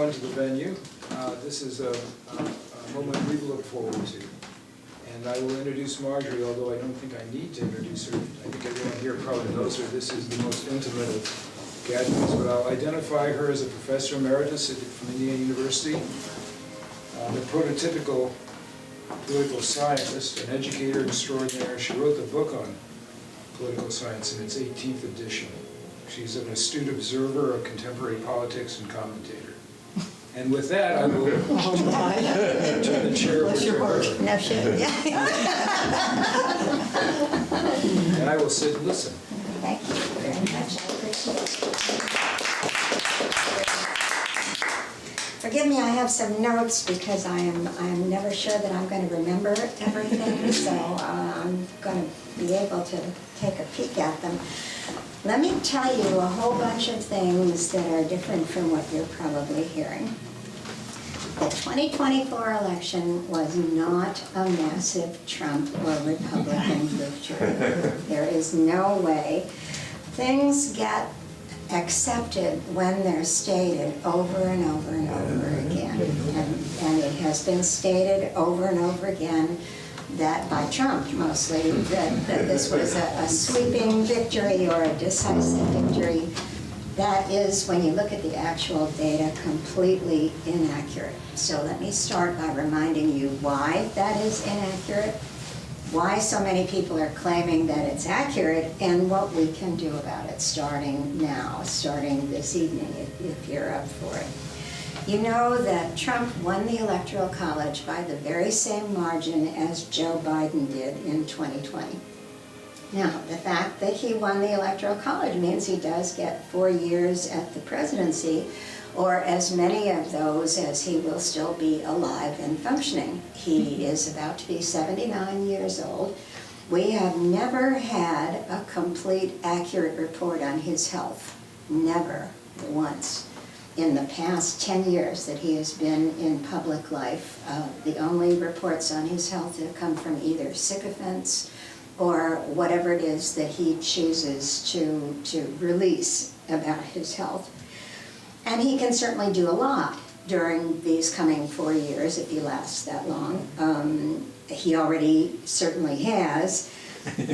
everyone to the venue. This is a moment we look forward to. And I will introduce Marjorie, although I don't think I need to introduce her. I think everyone here probably knows her. This is the most intimate of gatherings, but I'll identify her as a professor emeritus from Indiana University, the prototypical political scientist, an educator extraordinaire. She wrote the book on political science in its 18th edition. She's an astute observer of contemporary politics and commentator. And with that, I will turn the chair over to her. No shit. And I will sit and listen. Thank you very much. I appreciate it. Forgive me, I have some notes because I'm never sure that I'm going to remember everything, so I'm going to be able to take a peek at them. Let me tell you a whole bunch of things that are different from what you're probably hearing. The 2024 election was not a massive Trump or Republican victory. There is no way. Things get accepted when they're stated over and over and over again. And it has been stated over and over again that by Trump mostly, that this was a sweeping victory or a decisive victory. That is, when you look at the actual data, completely inaccurate. So let me start by reminding you why that is inaccurate, why so many people are claiming that it's accurate, and what we can do about it starting now, starting this evening, if you're up for it. You know that Trump won the Electoral College by the very same margin as Joe Biden did in 2020. Now, the fact that he won the Electoral College means he does get 4 years at the presidency, or as many of those as he will still be alive and functioning. He is about to be 79 years old. We have never had a complete, accurate report on his health. Never once. In the past 10 years that he has been in public life, the only reports on his health have come from either sycophants or whatever it is that he chooses to release about his health. And he can certainly do a lot during these coming 4 years if he lasts that long. He already certainly has,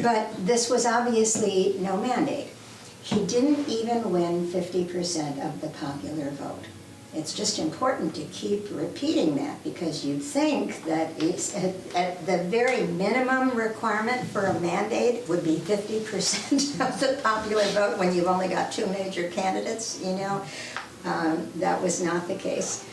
but this was obviously no mandate. He didn't even win 50% of the popular vote. It's just important to keep repeating that because you'd think that it's at the very minimum requirement for a mandate would be 50% of the popular vote when you've only got 2 major candidates, you know. That was not the case.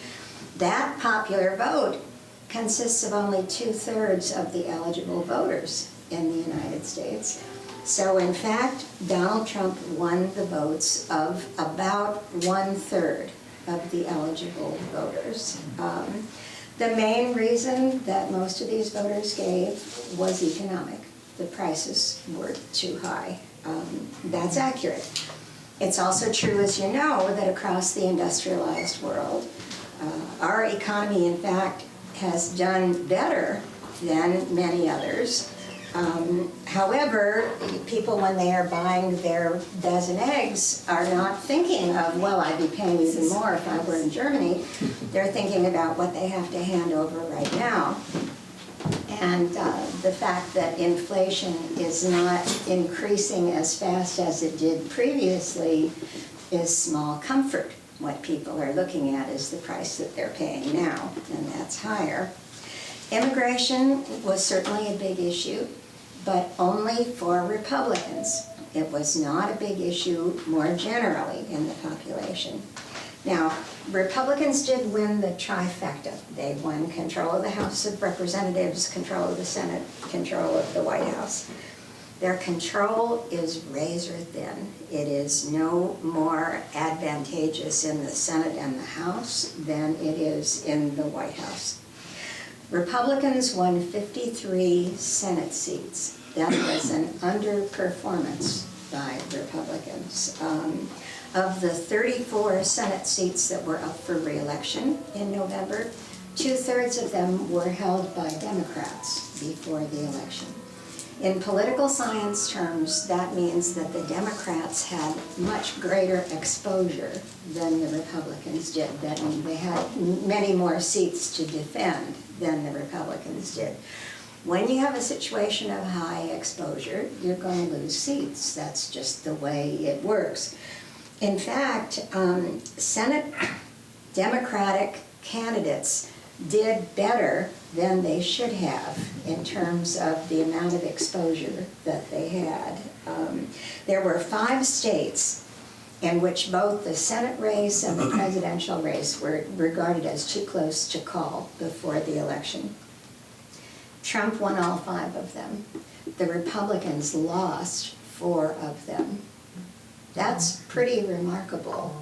That popular vote consists of only 2/3 of the eligible voters in the United States. So in fact, Donald Trump won the votes of about 1/3 of the eligible voters. The main reason that most of these voters gave was economic. The prices were too high. That's accurate. It's also true, as you know, that across the industrialized world, our economy, in fact, has done better than many others. However, people, when they are buying their dozen eggs, are not thinking of, well, I'd be paying even more if I were in Germany. They're thinking about what they have to hand over right now. And the fact that inflation is not increasing as fast as it did previously is small comfort. What people are looking at is the price that they're paying now, and that's higher. Immigration was certainly a big issue, but only for Republicans. It was not a big issue more generally in the population. Now, Republicans did win the trifecta. They won control of the House of Representatives, control of the Senate, control of the White House. Their control is razor thin. It is no more advantageous in the Senate and the House than it is in the White House. Republicans won 53 Senate seats. That was an underperformance by Republicans. Of the 34 Senate seats that were up for re-election in November, 2/3 of them were held by Democrats before the election. In political science terms, that means that the Democrats had much greater exposure than the Republicans did. That means they had many more seats to defend than the Republicans did. When you have a situation of high exposure, you're going to lose seats. That's just the way it works. In fact, Senate Democratic candidates did better than they should have in terms of the amount of exposure that they had. There were 5 states in which both the Senate race and the presidential race were regarded as too close to call before the election. Trump won all 5 of them. The Republicans lost 4 of them. That's pretty remarkable.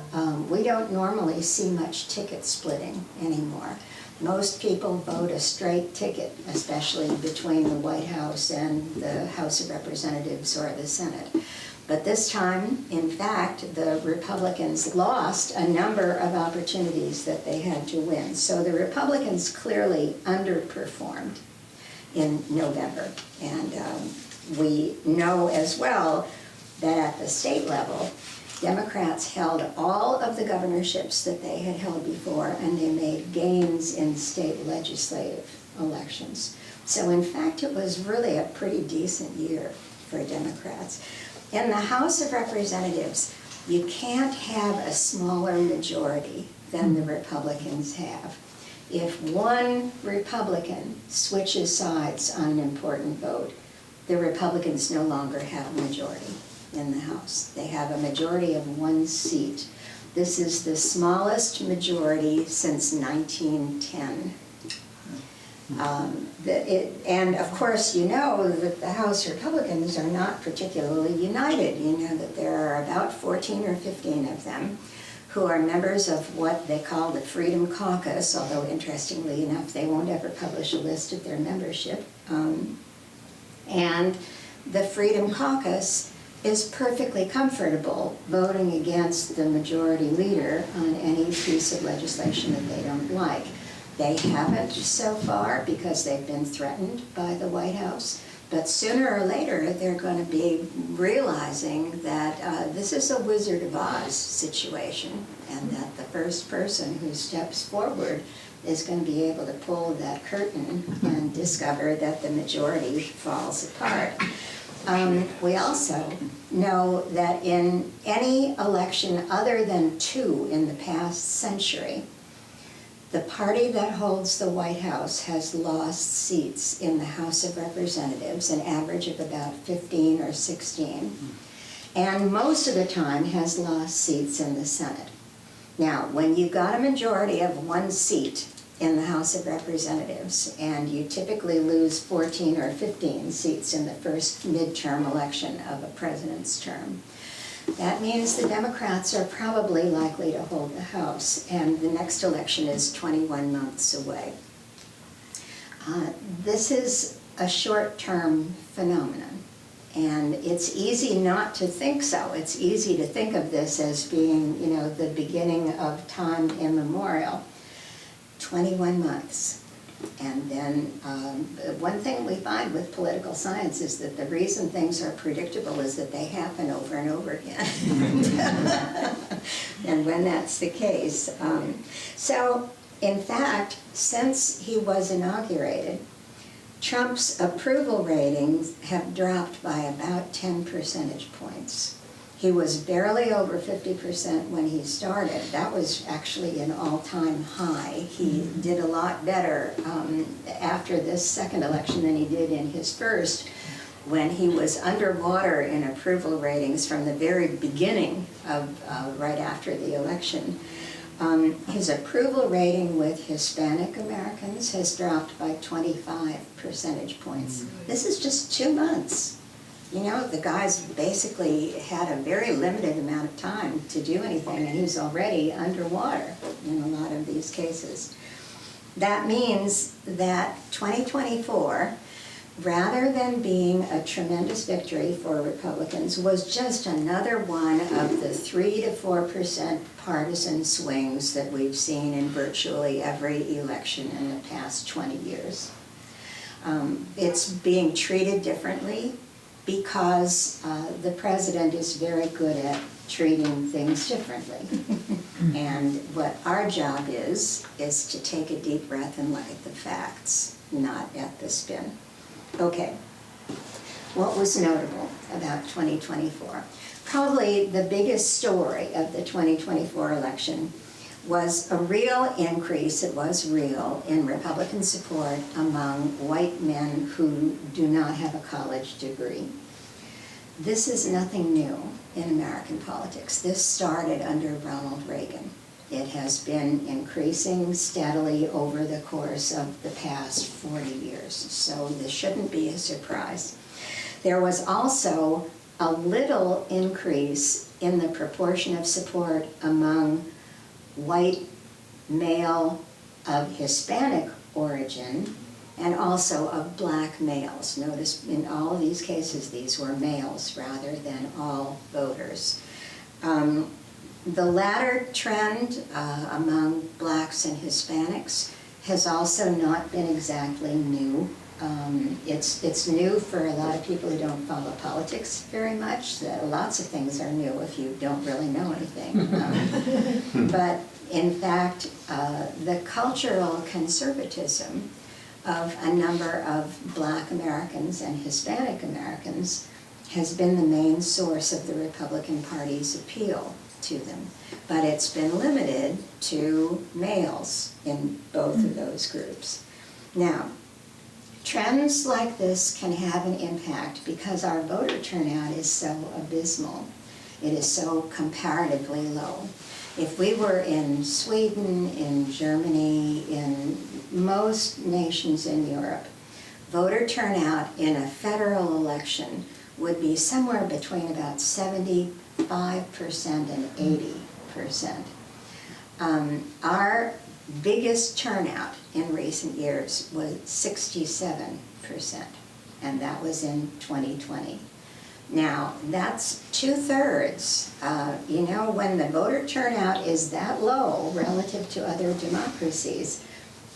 We don't normally see much ticket splitting anymore. Most people vote a straight ticket, especially between the White House and the House of Representatives or the Senate. But this time, in fact, the Republicans lost a number of opportunities that they had to win. So the Republicans clearly underperformed in November. And we know as well that at the state level, Democrats held all of the governorships that they had held before, and they made gains in state legislative elections. So in fact, it was really a pretty decent year for Democrats. In the House of Representatives, you can't have a smaller majority than the Republicans have. If one Republican switches sides on an important vote, the Republicans no longer have a majority in the House. They have a majority of 1 seat. This is the smallest majority since 1910. And of course, you know that the House Republicans are not particularly united. You know that there are about 14 or 15 of them who are members of what they call the Freedom Caucus, although interestingly enough, they won't ever publish a list of their membership. And the Freedom Caucus is perfectly comfortable voting against the majority leader on any piece of legislation that they don't like. They haven't so far because they've been threatened by the White House, but sooner or later they're going to be realizing that this is a Wizard of Oz situation, and that the first person who steps forward is going to be able to pull that curtain and discover that the majority falls apart. We also know that in any election other than 2 in the past century, the party that holds the White House has lost seats in the House of Representatives, an average of about 15 or 16, and most of the time has lost seats in the Senate. Now, when you've got a majority of 1 seat in the House of Representatives, and you typically lose 14 or 15 seats in the first midterm election of a president's term, that means the Democrats are probably likely to hold the House, and the next election is 21 months away. This is a short-term phenomenon, and it's easy not to think so. It's easy to think of this as being, you know, the beginning of time immemorial. 21 months. And then one thing we find with political science is that the reason things are predictable is that they happen over and over again. And when that's the case. So, in fact, since he was inaugurated, Trump's approval ratings have dropped by about 10 percentage points. He was barely over 50% when he started. That was actually an all-time high. He did a lot better after this second election than he did in his first, when he was underwater in approval ratings from the very beginning of right after the election. His approval rating with Hispanic Americans has dropped by 25 percentage points. This is just 2 months. You know, the guy's basically had a very limited amount of time to do anything, and he's already underwater in a lot of these cases. That means that 2024, rather than being a tremendous victory for Republicans, was just another one of the 3 to 4% partisan swings that we've seen in virtually every election in the past 20 years. It's being treated differently because the president is very good at treating things differently. And what our job is to take a deep breath and look at the facts, not at the spin. Okay, what was notable about 2024? Probably the biggest story of the 2024 election was a real increase, it was real, in Republican support among white men who do not have a college degree. This is nothing new in American politics. This started under Ronald Reagan. It has been increasing steadily over the course of the past 40 years, so this shouldn't be a surprise. There was also a little increase in the proportion of support among white male of Hispanic origin and also of black males. Notice in all of these cases, these were males rather than all voters. The latter trend among blacks and Hispanics has also not been exactly new. It's new for a lot of people who don't follow politics very much. Lots of things are new if you don't really know anything. But in fact, the cultural conservatism of a number of black Americans and Hispanic Americans has been the main source of the Republican Party's appeal to them. But it's been limited to males in both of those groups. Now, trends like this can have an impact because our voter turnout is so abysmal. It is so comparatively low. If we were in Sweden, in Germany, in most nations in Europe, voter turnout in a federal election would be somewhere between about 75% and 80%. Our biggest turnout in recent years was 67%, and that was in 2020. Now, that's 2/3. You know, when the voter turnout is that low relative to other democracies,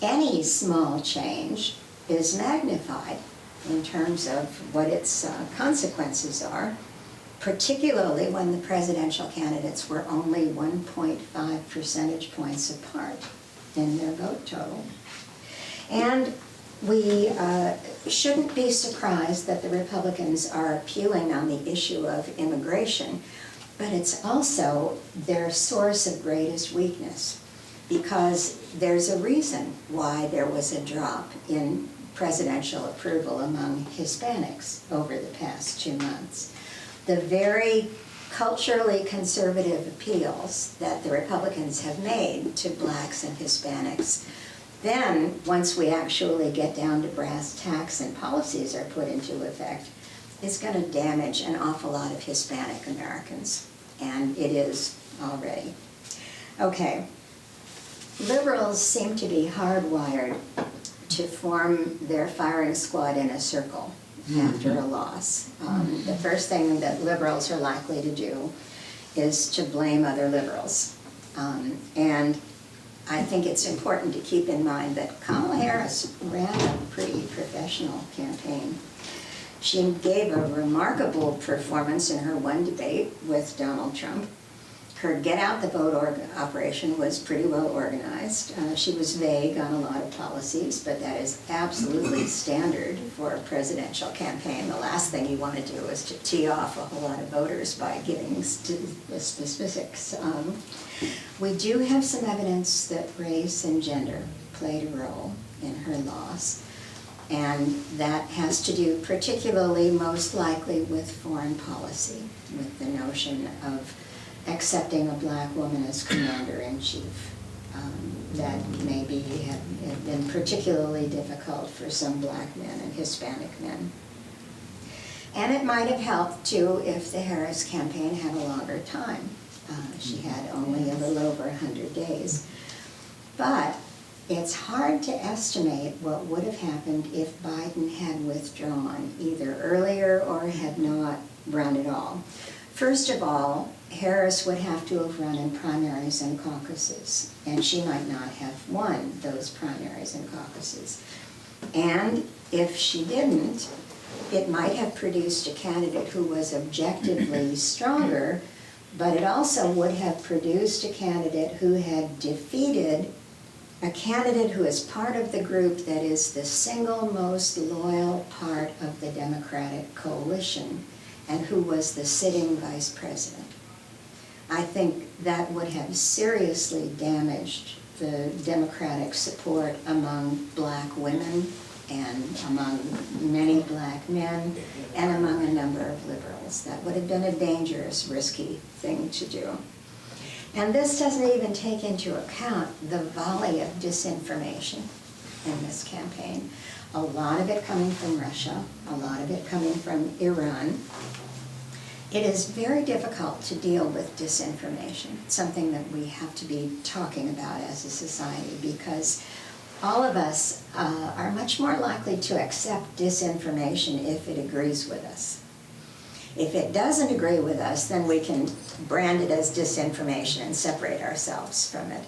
any small change is magnified in terms of what its consequences are, particularly when the presidential candidates were only 1.5 percentage points apart in their vote total. And we shouldn't be surprised that the Republicans are appealing on the issue of immigration, but it's also their source of greatest weakness, because there's a reason why there was a drop in presidential approval among Hispanics over the past 2 months. The very culturally conservative appeals that the Republicans have made to blacks and Hispanics, then once we actually get down to brass tacks and policies are put into effect, it's going to damage an awful lot of Hispanic Americans, and it is already. Okay, liberals seem to be hardwired to form their firing squad in a circle after a loss. The first thing that liberals are likely to do is to blame other liberals. And I think it's important to keep in mind that Kamala Harris ran a pretty professional campaign. She gave a remarkable performance in her one debate with Donald Trump. Her get out the vote operation was pretty well organized. She was vague on a lot of policies, but that is absolutely standard for a presidential campaign. The last thing you want to do is to tee off a whole lot of voters by giving specifics. We do have some evidence that race and gender played a role in her loss, and that has to do particularly, most likely, with foreign policy, with the notion of accepting a black woman as commander-in-chief. That maybe have been particularly difficult for some black men and Hispanic men. And it might have helped, too, if the Harris campaign had a longer time. She had only a little over 100 days. But it's hard to estimate what would have happened if Biden had withdrawn either earlier or had not run at all. First of all, Harris would have to have run in primaries and caucuses, and she might not have won those primaries and caucuses. And if she didn't, it might have produced a candidate who was objectively stronger, but it also would have produced a candidate who had defeated a candidate who is part of the group that is the single most loyal part of the Democratic coalition and who was the sitting vice president. I think that would have seriously damaged the Democratic support among black women and among many black men and among a number of liberals. That would have been a dangerous, risky thing to do. And this doesn't even take into account the volley of disinformation in this campaign. A lot of it coming from Russia, a lot of it coming from Iran. It is very difficult to deal with disinformation. It's something that we have to be talking about as a society, because all of us are much more likely to accept disinformation if it agrees with us. If it doesn't agree with us, then we can brand it as disinformation and separate ourselves from it.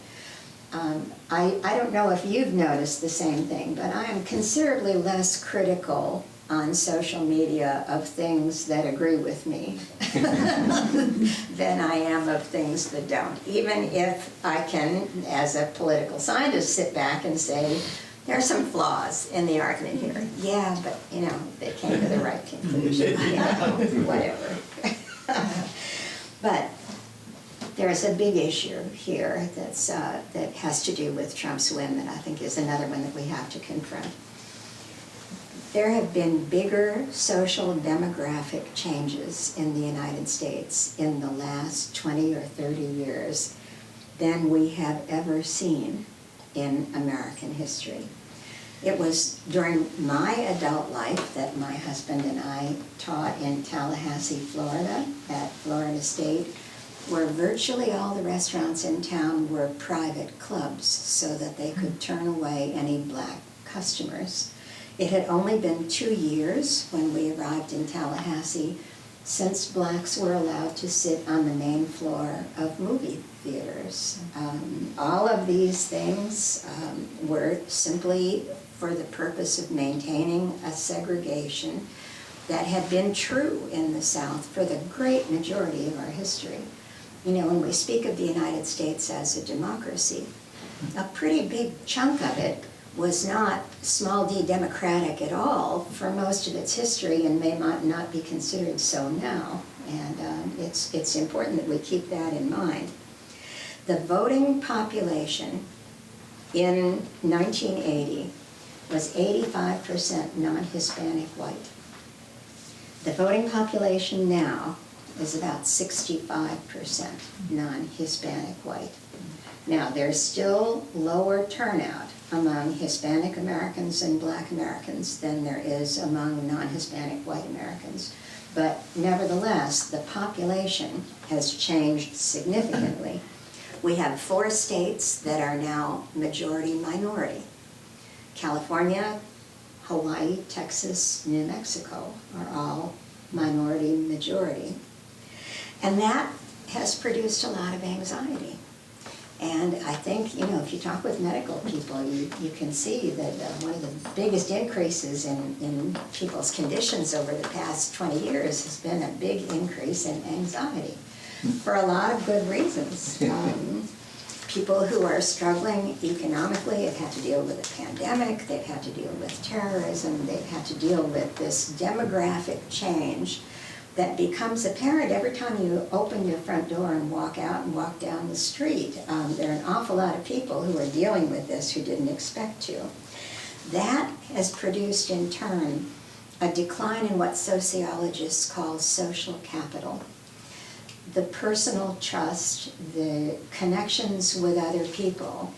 I don't know if you've noticed the same thing, but I am considerably less critical on social media of things that agree with me than I am of things that don't. Even if I can, as a political scientist, sit back and say, there are some flaws in the argument here. Yeah, but they came to the right conclusion. Whatever. But there's a big issue here that has to do with Trump's win that I think is another one that we have to confront. There have been bigger social demographic changes in the United States in the last 20 or 30 years than we have ever seen in American history. It was during my adult life that my husband and I taught in Tallahassee, Florida, at Florida State, where virtually all the restaurants in town were private clubs so that they could turn away any black customers. It had only been 2 years when we arrived in Tallahassee since blacks were allowed to sit on the main floor of movie theaters. All of these things were simply for the purpose of maintaining a segregation that had been true in the South for the great majority of our history. When we speak of the United States as a democracy, a pretty big chunk of it was not small d democratic at all for most of its history and may not be considered so now. And it's important that we keep that in mind. The voting population in 1980 was 85% non-Hispanic white. The voting population now is about 65% non-Hispanic white. Now, there's still lower turnout among Hispanic Americans and Black Americans than there is among non-Hispanic white Americans. But nevertheless, the population has changed significantly. We have 4 states that are now majority minority. California, Hawaii, Texas, New Mexico are all minority majority. And that has produced a lot of anxiety. And I think, if you talk with medical people, you can see that one of the biggest increases in people's conditions over the past 20 years has been a big increase in anxiety for a lot of good reasons. People who are struggling economically have had to deal with a pandemic, they've had to deal with terrorism, they've had to deal with this demographic change that becomes apparent every time you open your front door and walk out and walk down the street. There are an awful lot of people who are dealing with this who didn't expect to. That has produced, in turn, a decline in what sociologists call social capital. The personal trust, the connections with other people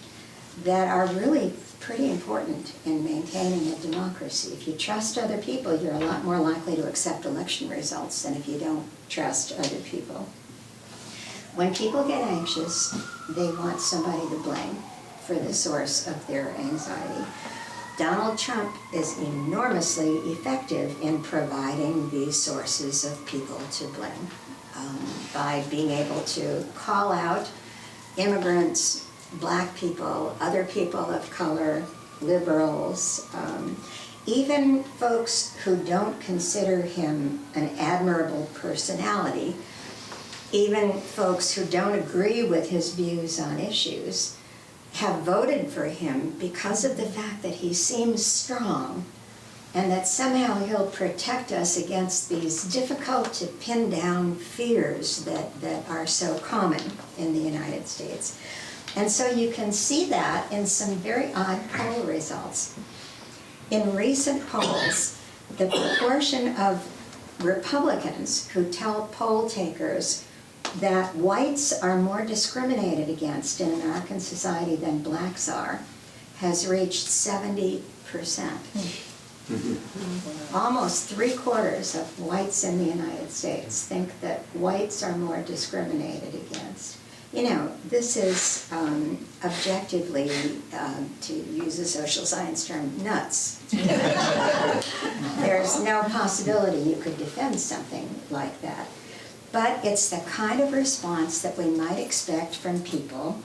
that are really pretty important in maintaining a democracy. If you trust other people, you're a lot more likely to accept election results than if you don't trust other people. When people get anxious, they want somebody to blame for the source of their anxiety. Donald Trump is enormously effective in providing these sources of people to blame by being able to call out immigrants, Black people, other people of color, liberals, even folks who don't consider him an admirable personality, even folks who don't agree with his views on issues, have voted for him because of the fact that he seems strong and that somehow he'll protect us against these difficult to pin down fears that are so common in the United States. And so you can see that in some very odd poll results. In recent polls, the proportion of Republicans who tell poll takers that whites are more discriminated against in American society than blacks are has reached 70%. Almost 3/4 of whites in the United States think that whites are more discriminated against. You know, this is objectively, to use a social science term, nuts. There's no possibility you could defend something like that. But it's the kind of response that we might expect from people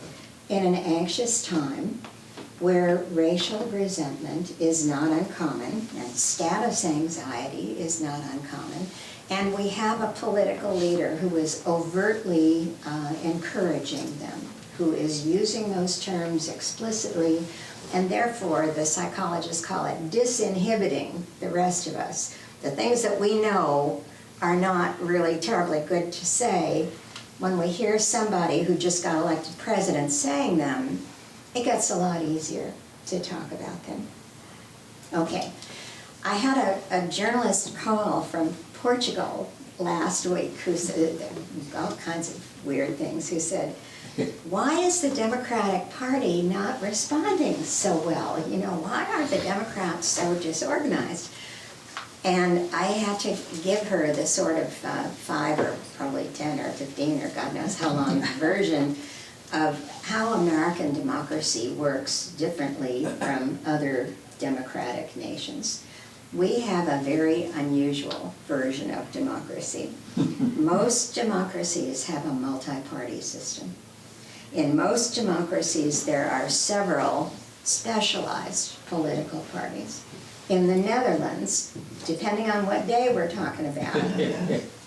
in an anxious time where racial resentment is not uncommon and status anxiety is not uncommon. And we have a political leader who is overtly encouraging them, who is using those terms explicitly, and therefore the psychologists call it disinhibiting the rest of us. The things that we know are not really terribly good to say. When we hear somebody who just got elected president saying them, it gets a lot easier to talk about them. Okay, I had a journalist call from Portugal last week who said all kinds of weird things, who said, why is the Democratic Party not responding so well? You know, why are the Democrats so disorganized? And I had to give her the sort of 5 or probably 10 or 15 or God knows how long version of how American democracy works differently from other democratic nations. We have a very unusual version of democracy. Most democracies have a multi-party system. In most democracies, there are several specialized political parties. In the Netherlands, depending on what day we're talking about,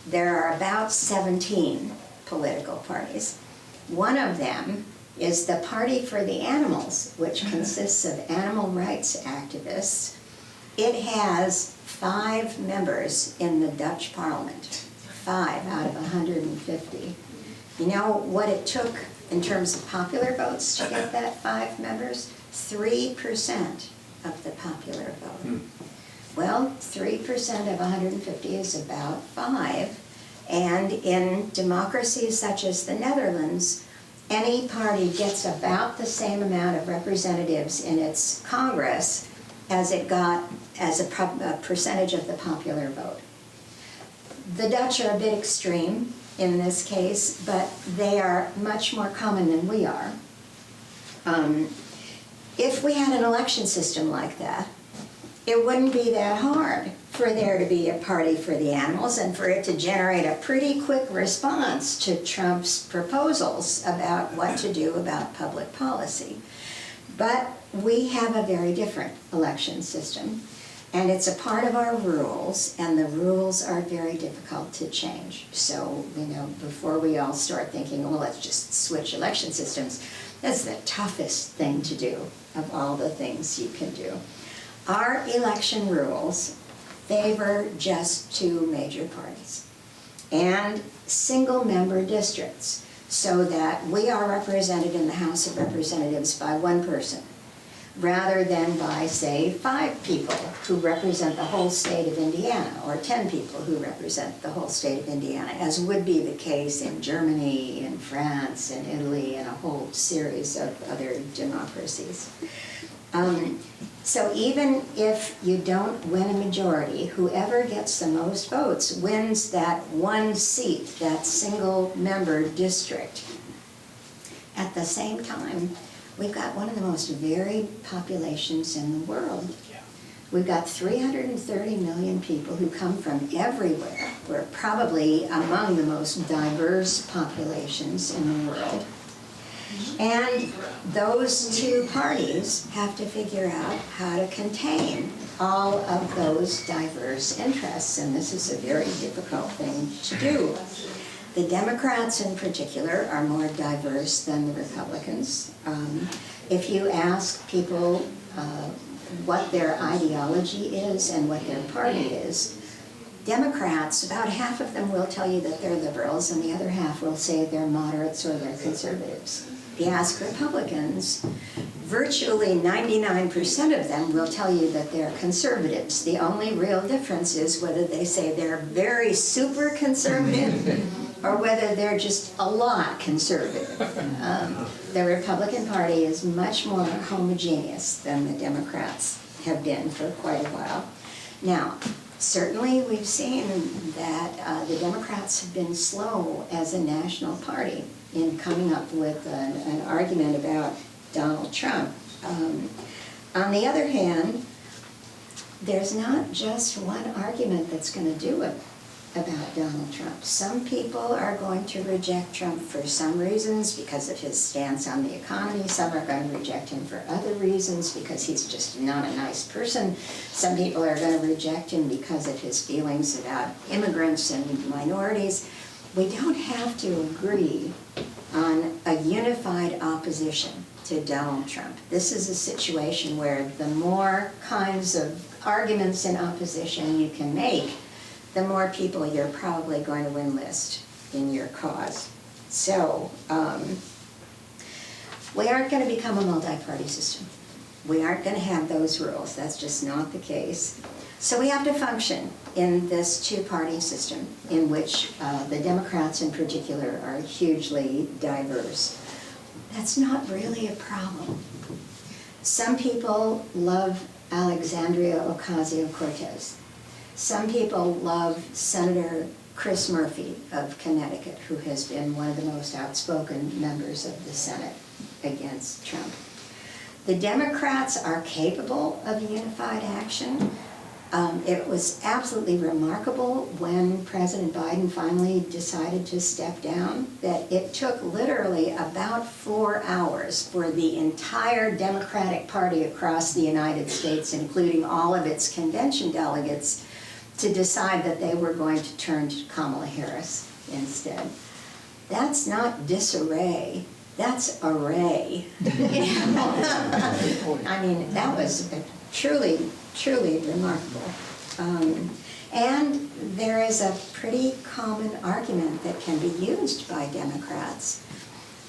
there are about 17 political parties. One of them is the Party for the Animals, which consists of animal rights activists. It has 5 members in the Dutch parliament, 5 out of 150. You know what it took in terms of popular votes to get that 5 members? 3% of the popular vote. Well, 3% of 150 is about 5. And in democracies such as the Netherlands, any party gets about the same amount of representatives in its Congress as it got as a percentage of the popular vote. The Dutch are a bit extreme in this case, but they are much more common than we are. If we had an election system like that, it wouldn't be that hard for there to be a Party for the Animals and for it to generate a pretty quick response to Trump's proposals about what to do about public policy. But we have a very different election system, and it's a part of our rules, and the rules are very difficult to change. So, you know, before we all start thinking, well, let's just switch election systems, that's the toughest thing to do of all the things you can do. Our election rules favor just 2 major parties and single-member districts, so that we are represented in the House of Representatives by 1 person, rather than by, say, 5 people who represent the whole state of Indiana, or 10 people who represent the whole state of Indiana, as would be the case in Germany, in France, in Italy, and a whole series of other democracies. So even if you don't win a majority, whoever gets the most votes wins that 1 seat, that single-member district. At the same time, we've got one of the most varied populations in the world. We've got 330 million people who come from everywhere. We're probably among the most diverse populations in the world. And those two parties have to figure out how to contain all of those diverse interests, and this is a very difficult thing to do. The Democrats in particular are more diverse than the Republicans. If you ask people what their ideology is and what their party is, Democrats, about half of them will tell you that they're liberals, and the other half will say they're moderates or they're conservatives. If you ask Republicans, virtually 99% of them will tell you that they're conservatives. The only real difference is whether they say they're very super conservative or whether they're just a lot conservative. The Republican Party is much more homogeneous than the Democrats have been for quite a while. Now, certainly we've seen that the Democrats have been slow as a national party in coming up with an argument about Donald Trump. On the other hand, there's not just one argument that's going to do it about Donald Trump. Some people are going to reject Trump for some reasons because of his stance on the economy. Some are going to reject him for other reasons because he's just not a nice person. Some people are going to reject him because of his feelings about immigrants and minorities. We don't have to agree on a unified opposition to Donald Trump. This is a situation where the more kinds of arguments in opposition you can make, the more people you're probably going to enlist in your cause. So, we aren't going to become a multi-party system. We aren't going to have those rules. That's just not the case. So we have to function in this two-party system in which the Democrats in particular are hugely diverse. That's not really a problem. Some people love Alexandria Ocasio-Cortez. Some people love Senator Chris Murphy of Connecticut, who has been one of the most outspoken members of the Senate against Trump. The Democrats are capable of unified action. It was absolutely remarkable when President Biden finally decided to step down that it took literally about 4 hours for the entire Democratic Party across the United States, including all of its convention delegates, to decide that they were going to turn to Kamala Harris instead. That's not disarray, that's array. I mean, that was truly, truly remarkable. And there is a pretty common argument that can be used by Democrats.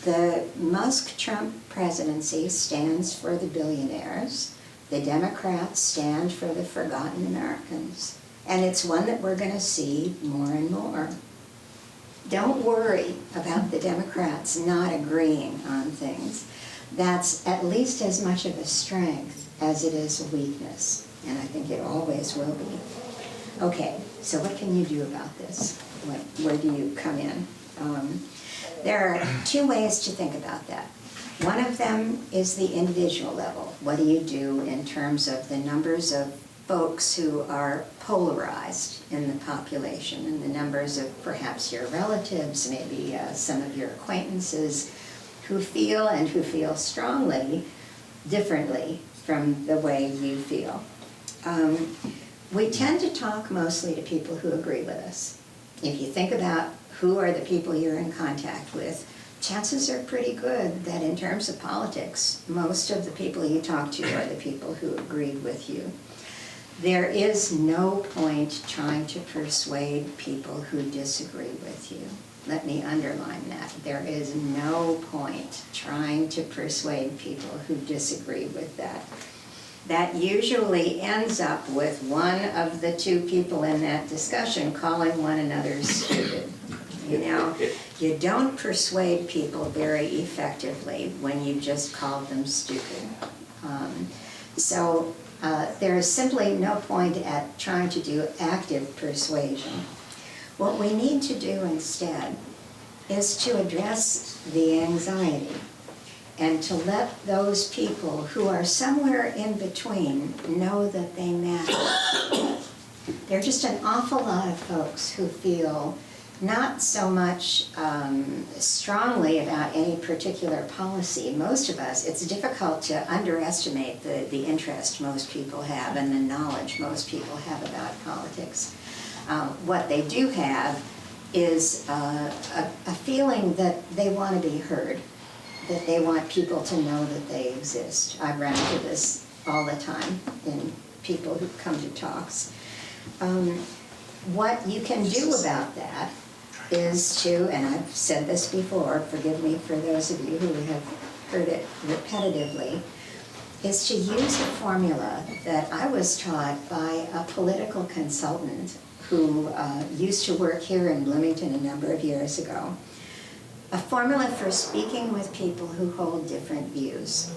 The Musk-Trump presidency stands for the billionaires. The Democrats stand for the forgotten Americans. And it's one that we're going to see more and more. Don't worry about the Democrats not agreeing on things. That's at least as much of a strength as it is a weakness, and I think it always will be. Okay, so what can you do about this? Where do you come in? There are two ways to think about that. One of them is the individual level. What do you do in terms of the numbers of folks who are polarized in the population, and the numbers of perhaps your relatives, maybe some of your acquaintances, who feel strongly differently from the way you feel. We tend to talk mostly to people who agree with us. If you think about who are the people you're in contact with, chances are pretty good that in terms of politics, most of the people you talk to are the people who agreed with you. There is no point trying to persuade people who disagree with you. Let me underline that. There is no point trying to persuade people who disagree with that. That usually ends up with one of the two people in that discussion calling one another stupid. You know, you don't persuade people very effectively when you just call them stupid. There is simply no point at trying to do active persuasion. What we need to do instead is to address the anxiety and to let those people who are somewhere in between know that they matter. There are just an awful lot of folks who feel not so much strongly about any particular policy. Most of us, it's difficult to underestimate the interest most people have and the knowledge most people have about politics. What they do have is a feeling that they want to be heard, that they want people to know that they exist. I run into this all the time in people who come to talks. What you can do about that is to, and I've said this before, forgive me for those of you who have heard it repetitively, is to use a formula that I was taught by a political consultant who used to work here in Bloomington a number of years ago. A formula for speaking with people who hold different views.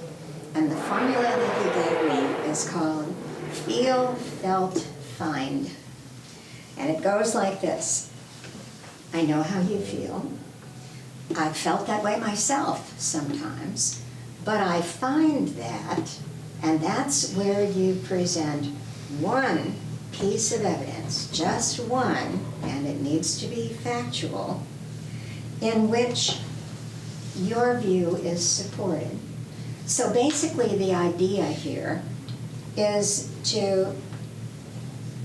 And the formula that he gave me is called feel, felt, find. And it goes like this. I know how you feel. I've felt that way myself sometimes, but I find that, and that's where you present one piece of evidence, just one, and it needs to be factual, in which your view is supported. So basically the idea here is to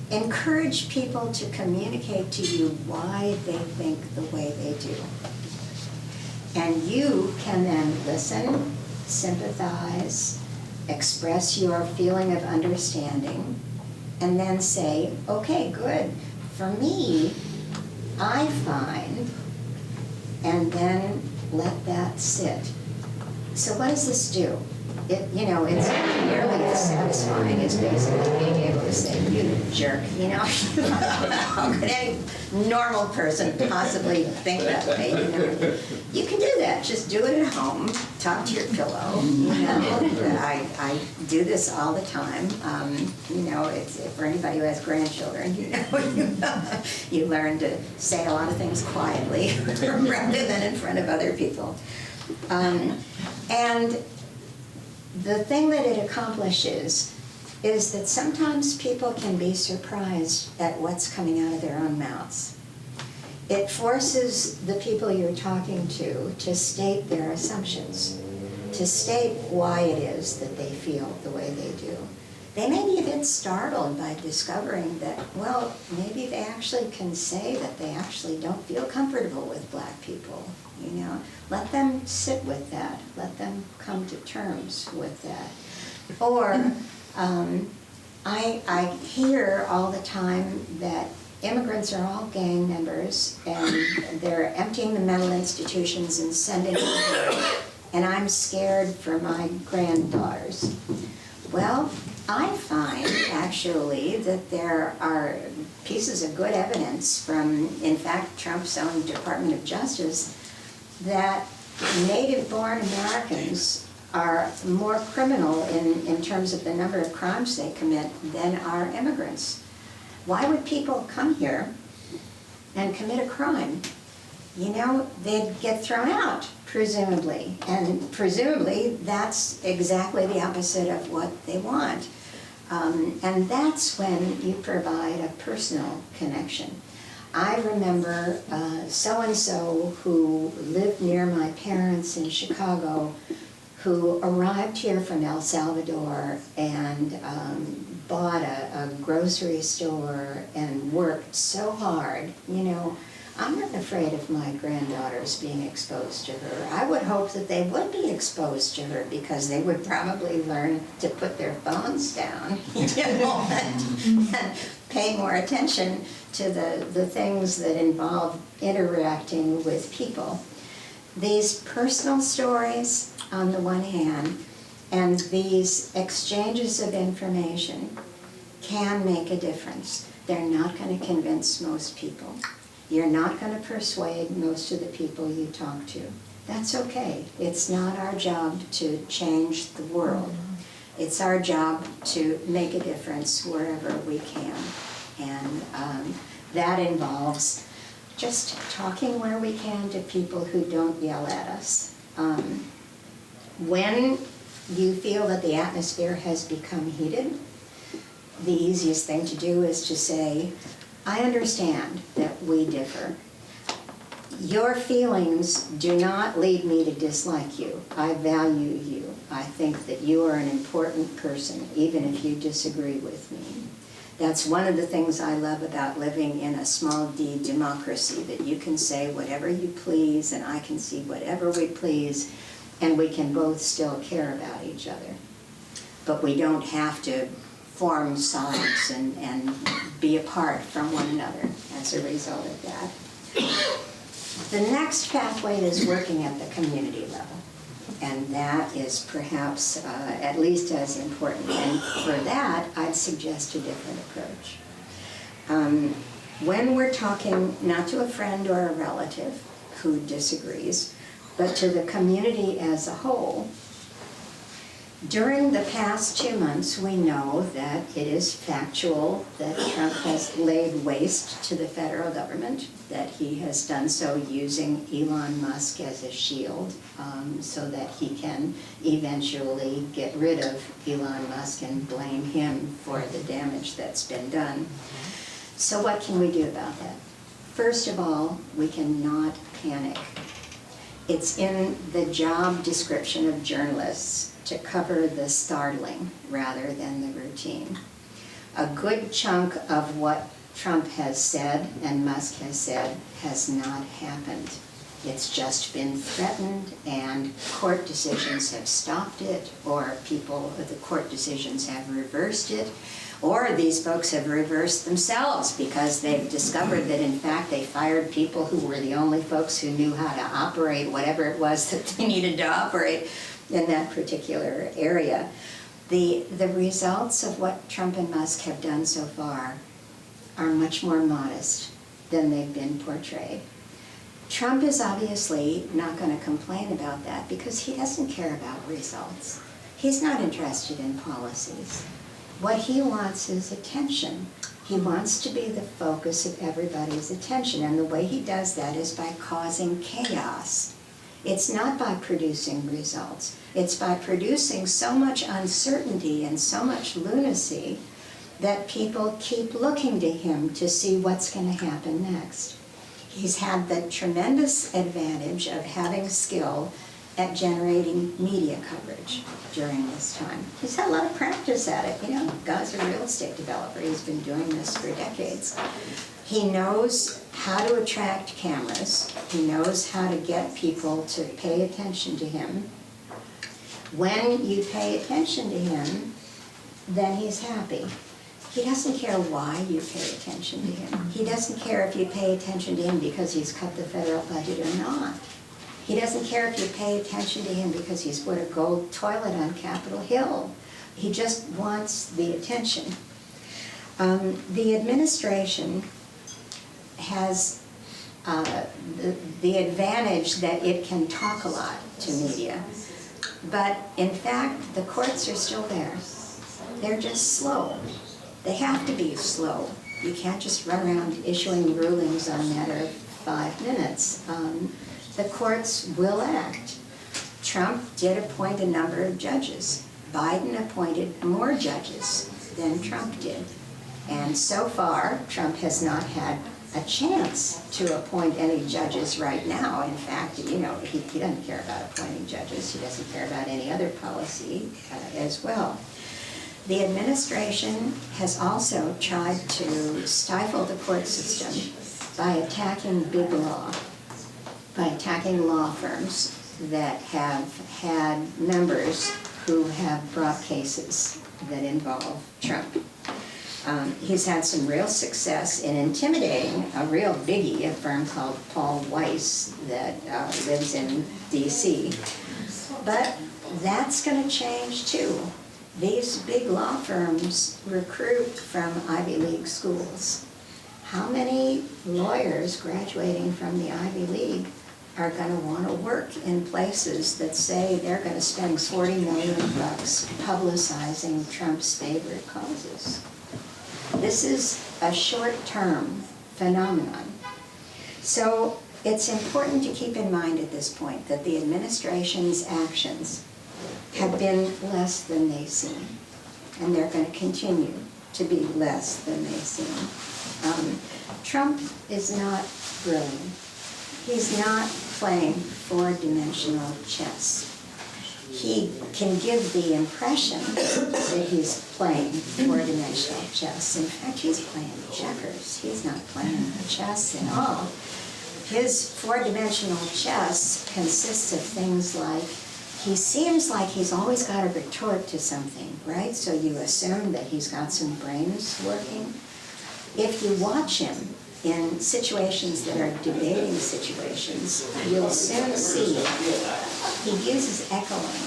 encourage people to communicate to you why they think the way they do. And you can then listen, sympathize, express your feeling of understanding, and then say, okay, good. For me, I find, and then let that sit. So what does this do? It's nearly as satisfying as basically being able to say, you jerk, how could any normal person possibly think that way, You can do that, just do it at home, talk to your pillow, I do this all the time, it's for anybody who has grandchildren, you learn to say a lot of things quietly rather than in front of other people. And the thing that it accomplishes is that sometimes people can be surprised at what's coming out of their own mouths. It forces the people you're talking to state their assumptions, to state why it is that they feel the way they do. They may be a bit startled by discovering that, well, maybe they actually can say that they actually don't feel comfortable with black people. Let them sit with that. Let them come to terms with that. Or I hear all the time that immigrants are all gang members and they're emptying the mental institutions and sending them here, and I'm scared for my granddaughters. Well, I find actually that there are pieces of good evidence from, in fact, Trump's own Department of Justice that native-born Americans are more criminal in terms of the number of crimes they commit than are immigrants. Why would people come here and commit a crime? They'd get thrown out, presumably. And presumably, that's exactly the opposite of what they want. And that's when you provide a personal connection. I remember so-and-so who lived near my parents in Chicago, who arrived here from El Salvador and bought a grocery store and worked so hard. I'm not afraid of my granddaughters being exposed to her. I would hope that they would be exposed to her because they would probably learn to put their phones down, and pay more attention to the things that involve interacting with people. These personal stories, on the one hand, and these exchanges of information can make a difference. They're not going to convince most people. You're not going to persuade most of the people you talk to. That's okay. It's not our job to change the world. It's our job to make a difference wherever we can. And that involves just talking where we can to people who don't yell at us. When you feel that the atmosphere has become heated, the easiest thing to do is to say, I understand that we differ. Your feelings do not lead me to dislike you. I value you. I think that you are an important person, even if you disagree with me. That's one of the things I love about living in a small d democracy, that you can say whatever you please and I can see whatever we please, and we can both still care about each other. But we don't have to form sides and be apart from one another as a result of that. The next pathway is working at the community level, and that is perhaps at least as important. And for that, I'd suggest a different approach. When we're talking not to a friend or a relative who disagrees, but to the community as a whole, during the past 2 months, we know that it is factual that Trump has laid waste to the federal government, that he has done so using Elon Musk as a shield so that he can eventually get rid of Elon Musk and blame him for the damage that's been done. So what can we do about that? First of all, we cannot panic. It's in the job description of journalists to cover the startling rather than the routine. A good chunk of what Trump has said and Musk has said has not happened. It's just been threatened, and court decisions have stopped it, or the court decisions have reversed it, or these folks have reversed themselves because they've discovered that in fact they fired people who were the only folks who knew how to operate whatever it was that they needed to operate in that particular area. The results of what Trump and Musk have done so far are much more modest than they've been portrayed. Trump is obviously not going to complain about that because he doesn't care about results. He's not interested in policies. What he wants is attention. He wants to be the focus of everybody's attention, and the way he does that is by causing chaos. It's not by producing results. It's by producing so much uncertainty and so much lunacy that people keep looking to him to see what's going to happen next. He's had the tremendous advantage of having skill at generating media coverage during this time. He's had a lot of practice at it. You know, guy's a real estate developer. He's been doing this for decades. He knows how to attract cameras. He knows how to get people to pay attention to him. When you pay attention to him, then he's happy. He doesn't care why you pay attention to him. He doesn't care if you pay attention to him because he's cut the federal budget or not. He doesn't care if you pay attention to him because he's put a gold toilet on Capitol Hill. He just wants the attention. The administration has the advantage that it can talk a lot to media. But in fact, the courts are still there. They're just slow. They have to be slow. You can't just run around issuing rulings in a matter of 5 minutes. The courts will act. Trump did appoint a number of judges. Biden appointed more judges than Trump did. And so far, Trump has not had a chance to appoint any judges right now. In fact, you know, he doesn't care about appointing judges. He doesn't care about any other policy as well. The administration has also tried to stifle the court system by attacking big law, by attacking law firms that have had members who have brought cases that involve Trump. He's had some real success in intimidating a real biggie, a firm called Paul Weiss that lives in D.C. But that's going to change too. These big law firms recruit from Ivy League schools. How many lawyers graduating from the Ivy League are going to want to work in places that say they're going to spend $40 million publicizing Trump's favorite causes? This is a short-term phenomenon. So it's important to keep in mind at this point that the administration's actions have been less than they seem, and they're going to continue to be less than they seem. Trump is not brilliant. He's not playing four-dimensional chess. He can give the impression that he's playing four-dimensional chess. In fact, he's playing checkers. He's not playing chess at all. His four-dimensional chess consists of things like, he seems like he's always got a retort to something, right? So you assume that he's got some brains working. If you watch him in situations that are debating situations, you'll soon see he uses echoing.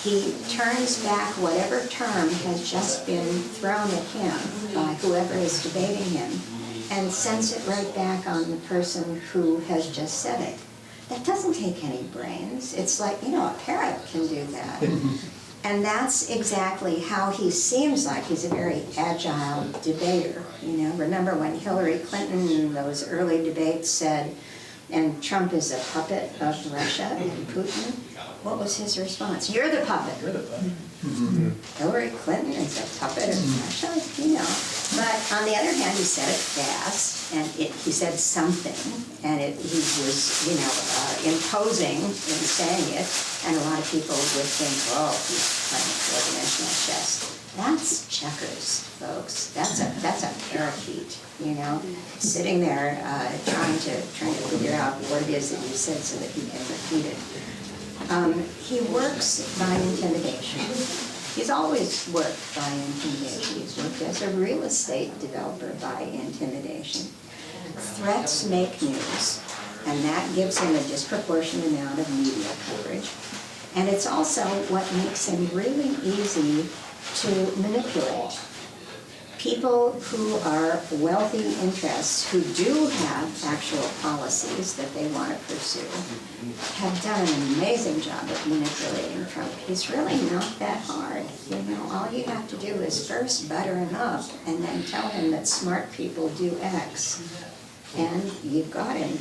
He turns back whatever term has just been thrown at him by whoever is debating him and sends it right back on the person who has just said it. That doesn't take any brains. It's like, you know, a parrot can do that. And that's exactly how he seems like. He's a very agile debater. You know, remember when Hillary Clinton in those early debates said, and Trump is a puppet of Russia and Putin? What was his response? You're the puppet. You're the puppet. Hillary Clinton is a puppet of Russia, you know. But on the other hand, he said it fast, and he said something, and he was, you know, imposing in saying it, and a lot of people would think, oh, he's playing four-dimensional chess. That's checkers, folks. That's a parakeet, you know, sitting there trying to figure out what it is that you said so that he can repeat it. He works by intimidation. He's always worked by intimidation. He's worked as a real estate developer by intimidation. Threats make news, and that gives him a disproportionate amount of media coverage. And it's also what makes him really easy to manipulate. People who are wealthy interests, who do have actual policies that they want to pursue, have done an amazing job of manipulating Trump. He's really not that hard. You know, all you have to do is first butter him up and then tell him that smart people do X, and you've got him.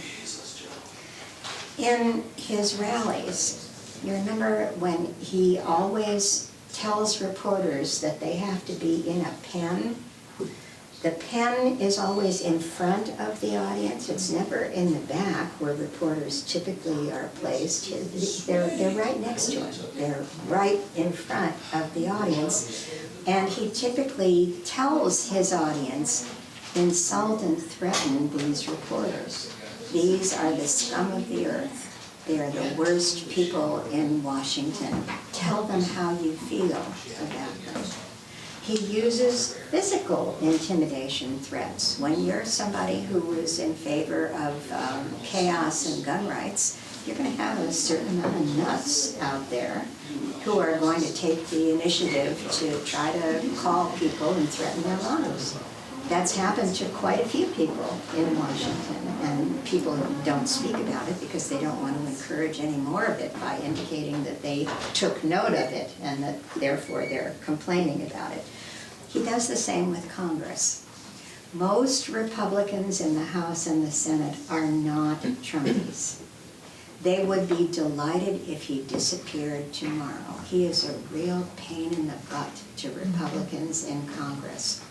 In his rallies, you remember when he always tells reporters that they have to be in a pen? The pen is always in front of the audience. It's never in the back where reporters typically are placed. They're right next to him. They're right in front of the audience. And he typically tells his audience, insult and threaten these reporters. These are the scum of the earth. They are the worst people in Washington. Tell them how you feel about them. He uses physical intimidation threats. When you're somebody who is in favor of chaos and gun rights, you're going to have a certain amount of nuts out there who are going to take the initiative to try to call people and threaten their lives. That's happened to quite a few people in Washington, and people don't speak about it because they don't want to encourage any more of it by indicating that they took note of it and that therefore they're complaining about it. He does the same with Congress. Most Republicans in the House and the Senate are not Trumpies. They would be delighted if he disappeared tomorrow. He is a real pain in the butt to Republicans in Congress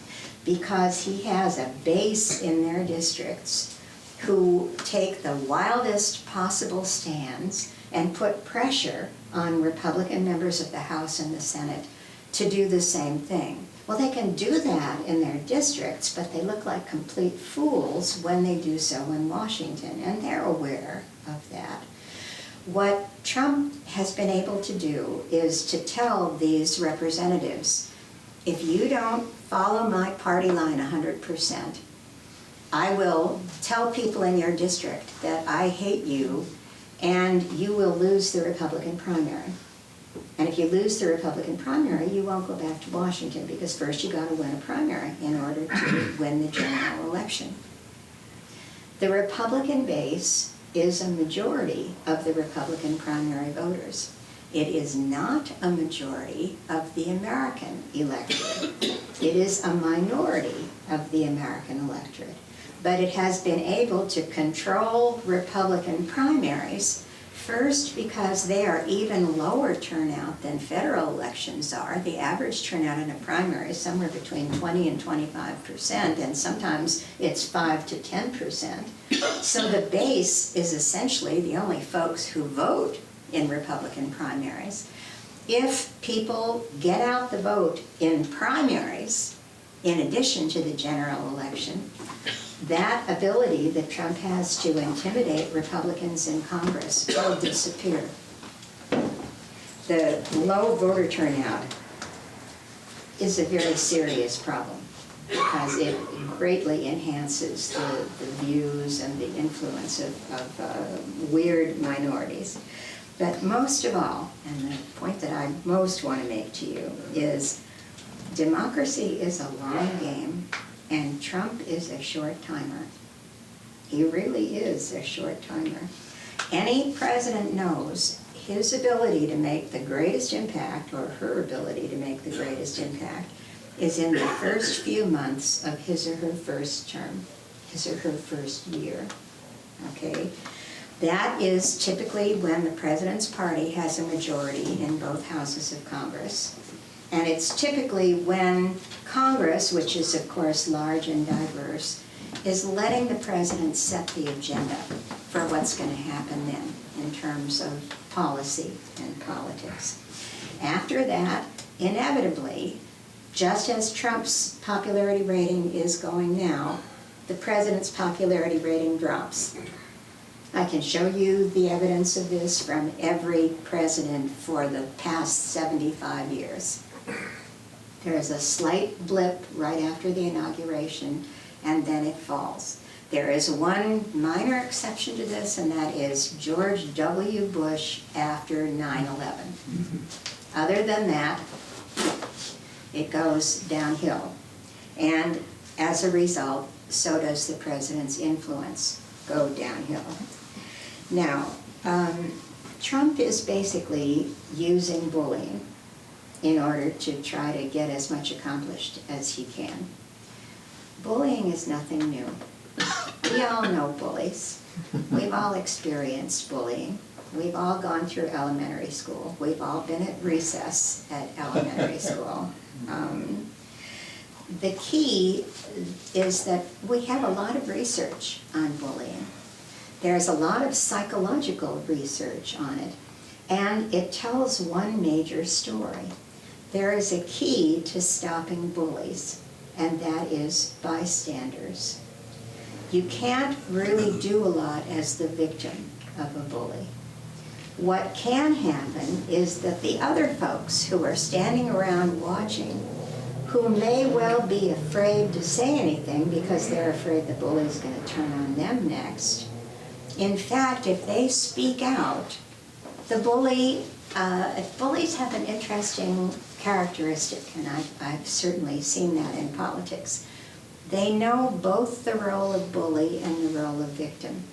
because he has a base in their districts who take the wildest possible stands and put pressure on Republican members of the House and the Senate to do the same thing. Well, they can do that in their districts, but they look like complete fools when they do so in Washington, and they're aware of that. What Trump has been able to do is to tell these representatives, if you don't follow my party line 100%, I will tell people in your district that I hate you, and you will lose the Republican primary. And if you lose the Republican primary, you won't go back to Washington because first you got to win a primary in order to win the general election. The Republican base is a majority of the Republican primary voters. It is not a majority of the American electorate. It is a minority of the American electorate. But it has been able to control Republican primaries First, because they are even lower turnout than federal elections are. The average turnout in a primary is somewhere between 20 and 25%, and sometimes it's 5 to 10%. So the base is essentially the only folks who vote in Republican primaries. If people get out the vote in primaries, in addition to the general election, that ability that Trump has to intimidate Republicans in Congress will disappear. The low voter turnout is a very serious problem because it greatly enhances the views and the influence of weird minorities. But most of all, and the point that I most want to make to you is democracy is a long game. And Trump is a short timer. He really is a short timer. Any president knows his ability to make the greatest impact, or her ability to make the greatest impact, is in the first few months of his or her first term, his or her first year, okay? That is typically when the president's party has a majority in both houses of Congress. And it's typically when Congress, which is of course large and diverse, is letting the president set the agenda for what's going to happen then in terms of policy and politics. After that, inevitably, just as Trump's popularity rating is going now, the president's popularity rating drops. I can show you the evidence of this from every president for the past 75 years. There's a slight blip right after the inauguration, and then it falls. There is one minor exception to this, and that is George W. Bush after 9/11. Other than that, it goes downhill. And as a result, so does the president's influence go downhill. Now, Trump is basically using bullying in order to try to get as much accomplished as he can. Bullying is nothing new. We all know bullies. We've all experienced bullying. We've all gone through elementary school. We've all been at recess at elementary school. The key is that we have a lot of research on bullying. There's a lot of psychological research on it, and it tells one major story. There is a key to stopping bullies, and that is bystanders. You can't really do a lot as the victim of a bully. What can happen is that the other folks who are standing around watching, who may well be afraid to say anything because they're afraid the bully's going to turn on them next, in fact, if they speak out, the bully, bullies have an interesting characteristic, and I've certainly seen that in politics. They know both the role of bully and the role of victim.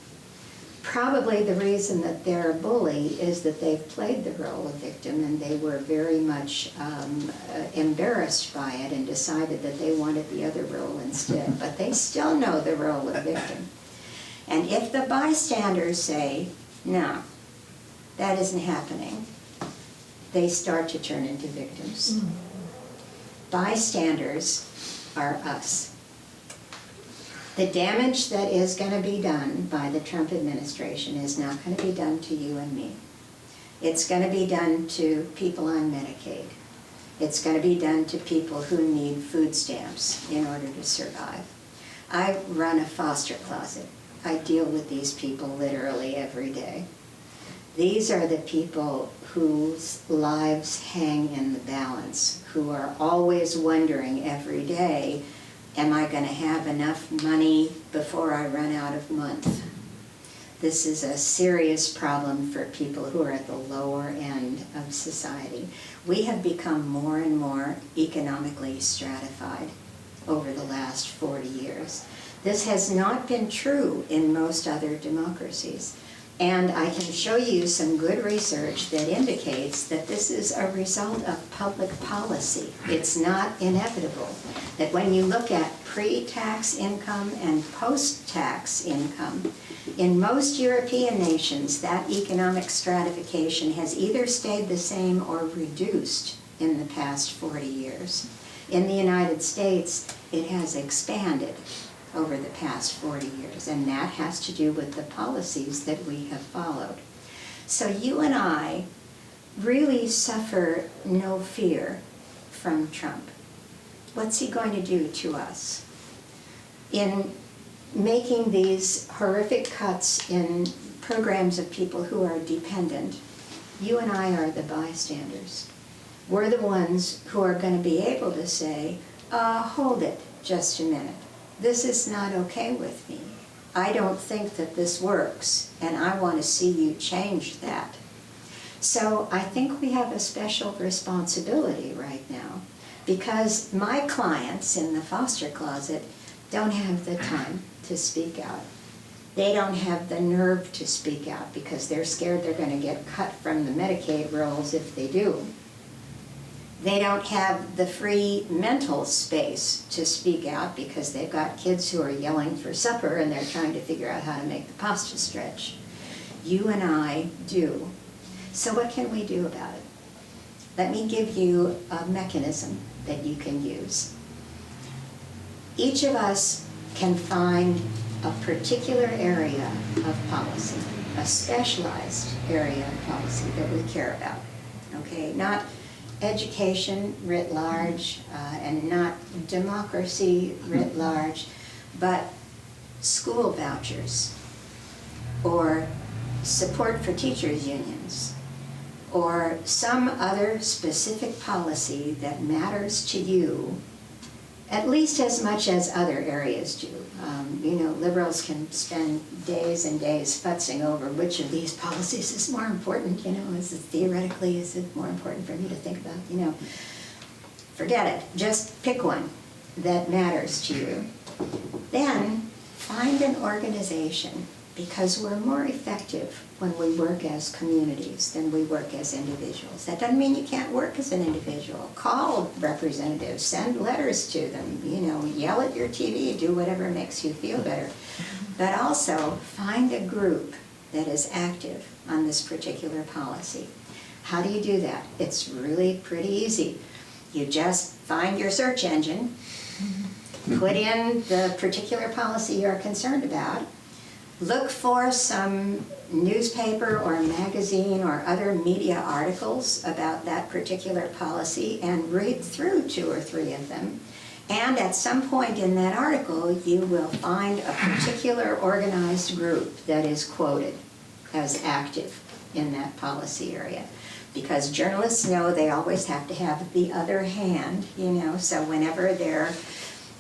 Probably the reason that they're a bully is that they've played the role of victim and they were very much embarrassed by it and decided that they wanted the other role instead. But they still know the role of victim. And if the bystanders say, no, that isn't happening, they start to turn into victims. Bystanders are us. The damage that is going to be done by the Trump administration is not going to be done to you and me. It's going to be done to people on Medicaid. It's going to be done to people who need food stamps in order to survive. I run a foster closet. I deal with these people literally every day. These are the people whose lives hang in the balance, who are always wondering every day, am I going to have enough money before I run out of month? This is a serious problem for people who are at the lower end of society. We have become more and more economically stratified over the last 40 years. This has not been true in most other democracies. And I can show you some good research that indicates that this is a result of public policy. It's not inevitable. That when you look at pre-tax income and post-tax income, In most European nations, that economic stratification has either stayed the same or reduced in the past 40 years. In the United States, it has expanded over the past 40 years, and that has to do with the policies that we have followed. So you and I really suffer no fear from Trump. What's he going to do to us? In making these horrific cuts in programs of people who are dependent, you and I are the bystanders. We're the ones who are going to be able to say, hold it just a minute. This is not okay with me. I don't think that this works, and I want to see you change that. So I think we have a special responsibility right now, because my clients in the foster closet don't have the time to speak out. They don't have the nerve to speak out because they're scared they're going to get cut from the Medicaid rolls if they do. They don't have the free mental space to speak out because they've got kids who are yelling for supper and they're trying to figure out how to make the pasta stretch. You and I do. So what can we do about it? Let me give you a mechanism that you can use. Each of us can find a particular area of policy, a specialized area of policy that we care about, okay? Not education writ large and not democracy writ large, but school vouchers or support for teachers' unions or some other specific policy that matters to you at least as much as other areas do. You know, liberals can spend days and days futzing over which of these policies is more important, you know, is it more important for me to think about, you know. Forget it, just pick one that matters to you. Then find an organization, because we're more effective when we work as communities than we work as individuals. That doesn't mean you can't work as an individual. Call representatives, send letters to them, you know, yell at your TV, do whatever makes you feel better. But also find a group that is active on this particular policy. How do you do that? It's really pretty easy. You just find your search engine, put in the particular policy you're concerned about, look for some newspaper or magazine or other media articles about that particular policy and read through 2 or 3 of them. And at some point in that article, you will find a particular organized group that is quoted as active in that policy area. Because journalists know they always have to have the other hand, you know, so whenever they're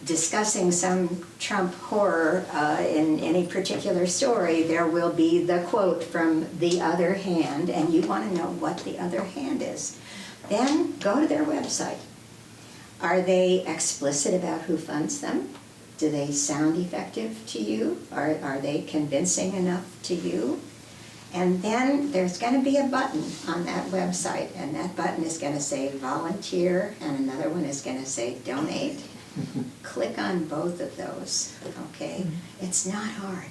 discussing some Trump horror in any particular story, there will be the quote from the other hand, and you want to know what the other hand is. Then go to their website. Are they explicit about who funds them? Do they sound effective to you? Are they convincing enough to you? And then there's going to be a button on that website, and that button is going to say volunteer, and another one is going to say donate. Click on both of those, okay? It's not hard.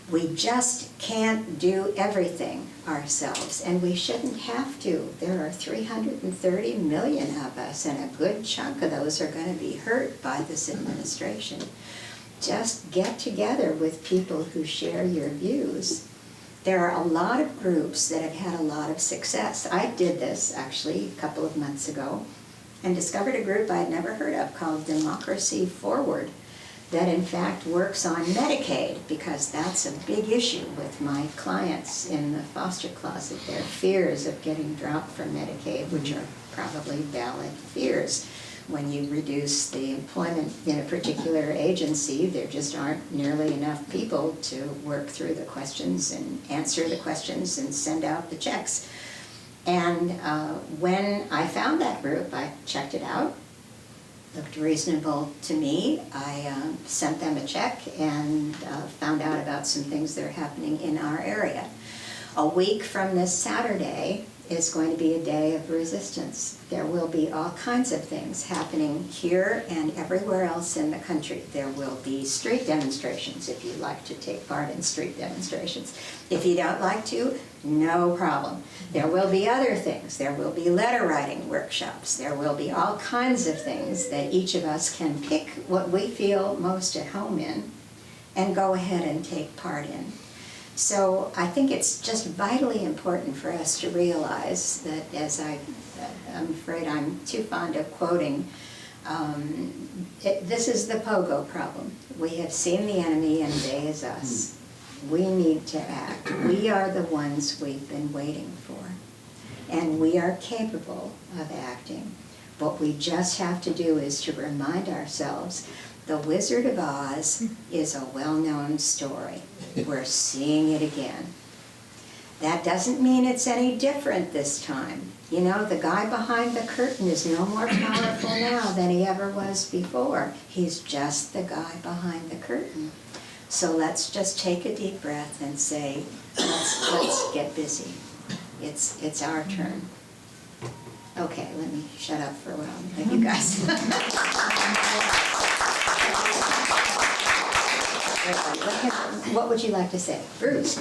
We just can't do everything ourselves, and we shouldn't have to. There are 330 million of us, and a good chunk of those are going to be hurt by this administration. Just get together with people who share your views. There are a lot of groups that have had a lot of success. I did this, actually, a couple of months ago, and discovered a group I'd never heard of called Democracy Forward that in fact works on Medicaid, because that's a big issue with my clients in the foster closet. Their fears of getting dropped from Medicaid, which are probably valid fears. When you reduce the employment in a particular agency, there just aren't nearly enough people to work through the questions and answer the questions and send out the checks. And when I found that group, I checked it out, looked reasonable to me. I sent them a check and found out about some things that are happening in our area. A week from this Saturday is going to be a day of resistance. There will be all kinds of things happening here and everywhere else in the country. There will be street demonstrations if you'd like to take part in street demonstrations. If you don't like to, no problem. There will be other things. There will be letter writing workshops. There will be all kinds of things that each of us can pick what we feel most at home in and go ahead and take part in. So I think it's just vitally important for us to realize that, as I'm afraid I'm too fond of quoting, this is the pogo problem. We have seen the enemy and they is us. We need to act. We are the ones we've been waiting for. And we are capable of acting. What we just have to do is to remind ourselves The Wizard of Oz is a well-known story. We're seeing it again. That doesn't mean it's any different this time. You know, the guy behind the curtain is no more powerful now than he ever was before. He's just the guy behind the curtain. So let's just take a deep breath and say, let's get busy. It's our turn. Okay, let me shut up for a while. Thank you guys. What would you like to say? Bruce?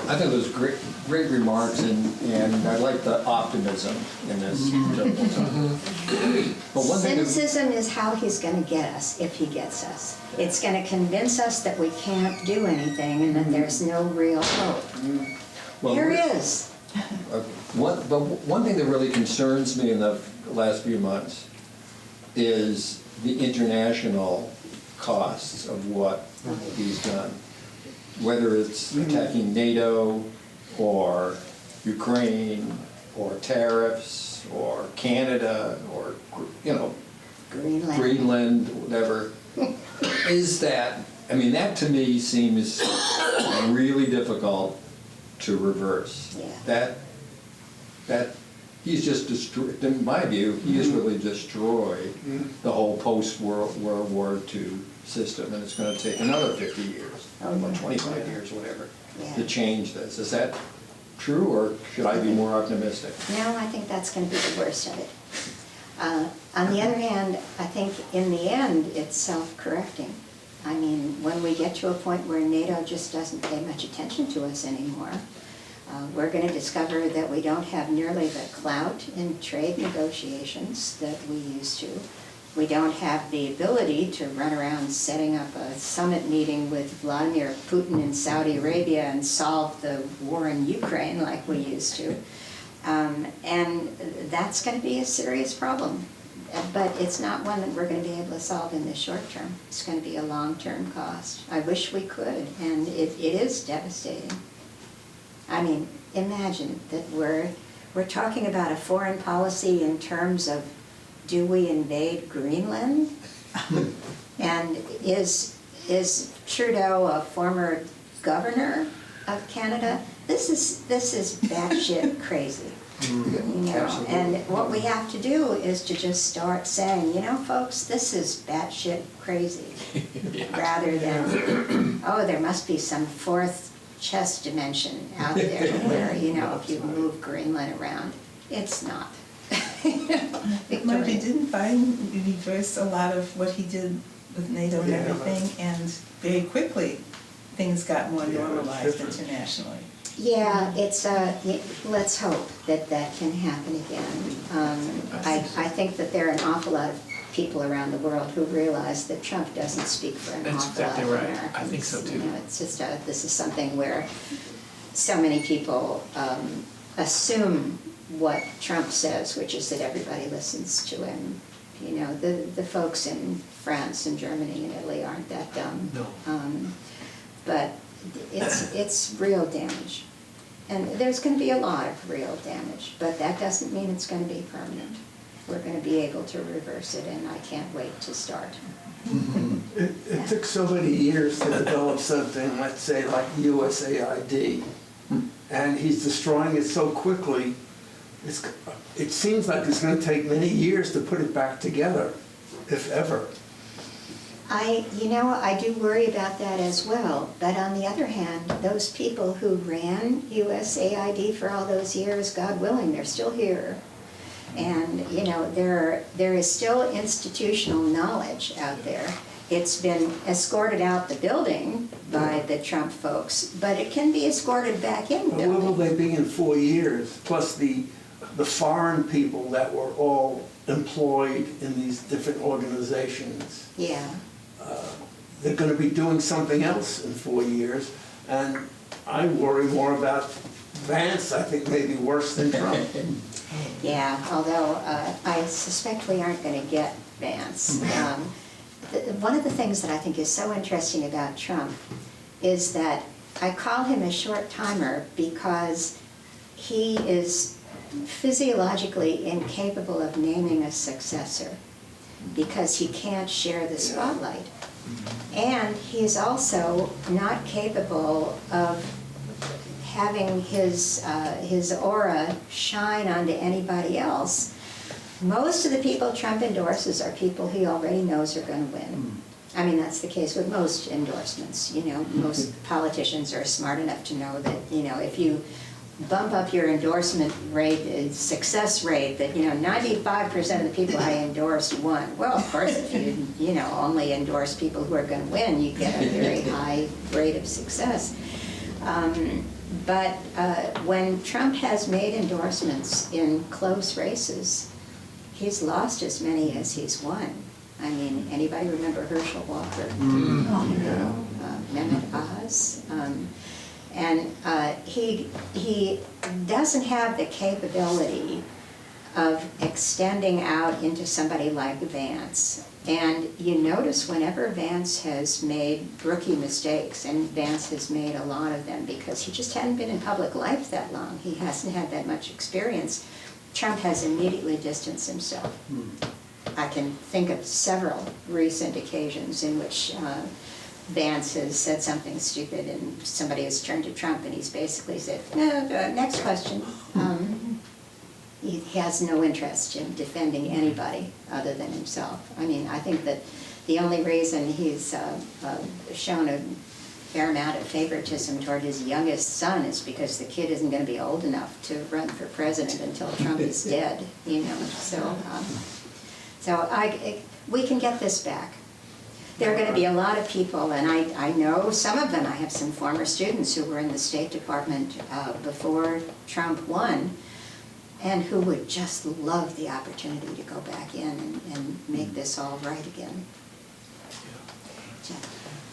I think those great remarks, and I like the optimism in this. But one thing Cynicism is how he's going to get us, if he gets us. It's going to convince us that we can't do anything and that there's no real hope. well, There is. But one thing that really concerns me in the last few months is the international costs of what he's done. Whether it's attacking NATO or Ukraine or tariffs or Canada or, you know, Greenland, whatever, is that, I mean, that to me seems really difficult to reverse. Yeah. That he's just destroyed, in my view, he has really destroyed the whole post-World War II system, and it's going to take another 50 years, or 25 years, whatever, to change this. Is that true, or should I be more optimistic? No, I think that's going to be the worst of it. On the other hand, I think in the end, it's self-correcting. I mean, when we get to a point where NATO just doesn't pay much attention to us anymore, we're going to discover that we don't have nearly the clout in trade negotiations that we used to. We don't have the ability to run around setting up a summit meeting with Vladimir Putin in Saudi Arabia and solve the war in Ukraine like we used to. And that's going to be a serious problem. But it's not one that we're going to be able to solve in the short term. It's going to be a long-term cost. I wish we could, and it is devastating. I mean, imagine that we're talking about a foreign policy in terms of, do we invade Greenland? And is Trudeau a former governor of Canada? This is batshit crazy. You know, and what we have to do is to just start saying, you know, folks, this is batshit crazy, rather than, oh, there must be some fourth chess dimension out there where, you know, if you move Greenland around. It's not. Marjorie, didn't Biden reverse a lot of what he did with NATO and everything, and very quickly things got more normalized internationally? Yeah, it's let's hope that that can happen again. I think that there are an awful lot of people around the world who realize that Trump doesn't speak for an awful lot of Americans. I think so too. You know, it's just this is something where so many people assume what Trump says, which is that everybody listens to him. You know, the folks in France and Germany and Italy aren't that dumb. No. But it's real damage. And there's going to be a lot of real damage, but that doesn't mean it's going to be permanent. We're going to be able to reverse it, and I can't wait to start. It took so many years to develop something, let's say, like USAID, and he's destroying it so quickly. It seems like it's going to take many years to put it back together, if ever. I do worry about that as well, but on the other hand, those people who ran USAID for all those years, God willing, they're still here. And, there is still institutional knowledge out there. It's been escorted out the building by the Trump folks, but it can be escorted back in the Where will building. they be in 4 years? Plus the foreign people that were all employed in these different organizations. Yeah. They're going to be doing something else in 4 years, and I worry more about Vance, I think maybe worse than Trump. Yeah, although I suspect we aren't going to get Vance. One of the things that I think is so interesting about Trump is that I call him a short timer because he is physiologically incapable of naming a successor because he can't share the spotlight. And he is also not capable of having his aura shine onto anybody else. Most of the people Trump endorses are people he already knows are going to win. I mean, that's the case with most endorsements. Most politicians are smart enough to know that, if you bump up your endorsement rate, success rate, that 95% of the people I endorsed won. Well, of course, if you only endorse people who are going to win, you get a very high rate of success. But when Trump has made endorsements in close races, he's lost as many as he's won. I mean, anybody remember Herschel Walker? Mehmet Oz? And he doesn't have the capability of extending out into somebody like Vance. And you notice whenever Vance has made rookie mistakes, and Vance has made a lot of them because he just hadn't been in public life that long, he hasn't had that much experience, Trump has immediately distanced himself. I can think of several recent occasions in which Vance has said something stupid and somebody has turned to Trump and he's basically said, no, next question. He has no interest in defending anybody other than himself. I mean, I think that the only reason he's shown a fair amount of favoritism toward his youngest son is because the kid isn't going to be old enough to run for president until Trump is dead, we can get this back. There are going to be a lot of people, and I know some of them. I have some former students who were in the State Department before Trump won, and who would just love the opportunity to go back in and make this all right again.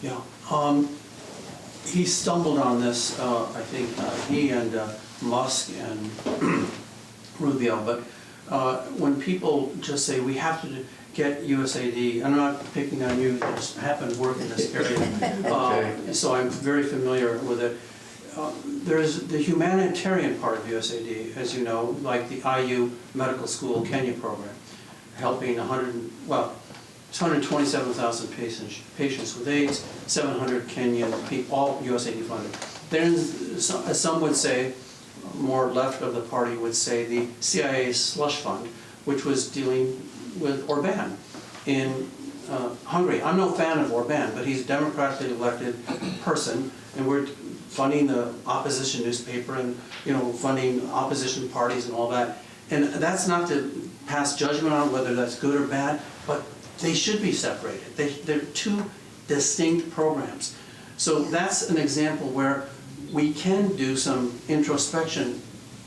Yeah. He stumbled on this, I think, he and Musk and Rubio, but when people just say, we have to get USAID, I'm not picking on you, I just happen to work in this area, so I'm very familiar with it. There's the humanitarian part of USAID, as you know, like the IU Medical School Kenya program, helping 127,000 patients with AIDS, 700 Kenyan people, all USAID funded. Then, some would say, more left of the party would say, the CIA slush fund, which was dealing with Orban in Hungary. I'm no fan of Orban, but he's a democratically elected person, and we're funding the opposition newspaper and funding opposition parties and all that. And that's not to pass judgment on whether that's good or bad, but they should be separated. They're two distinct programs. So that's an example where we can do some introspection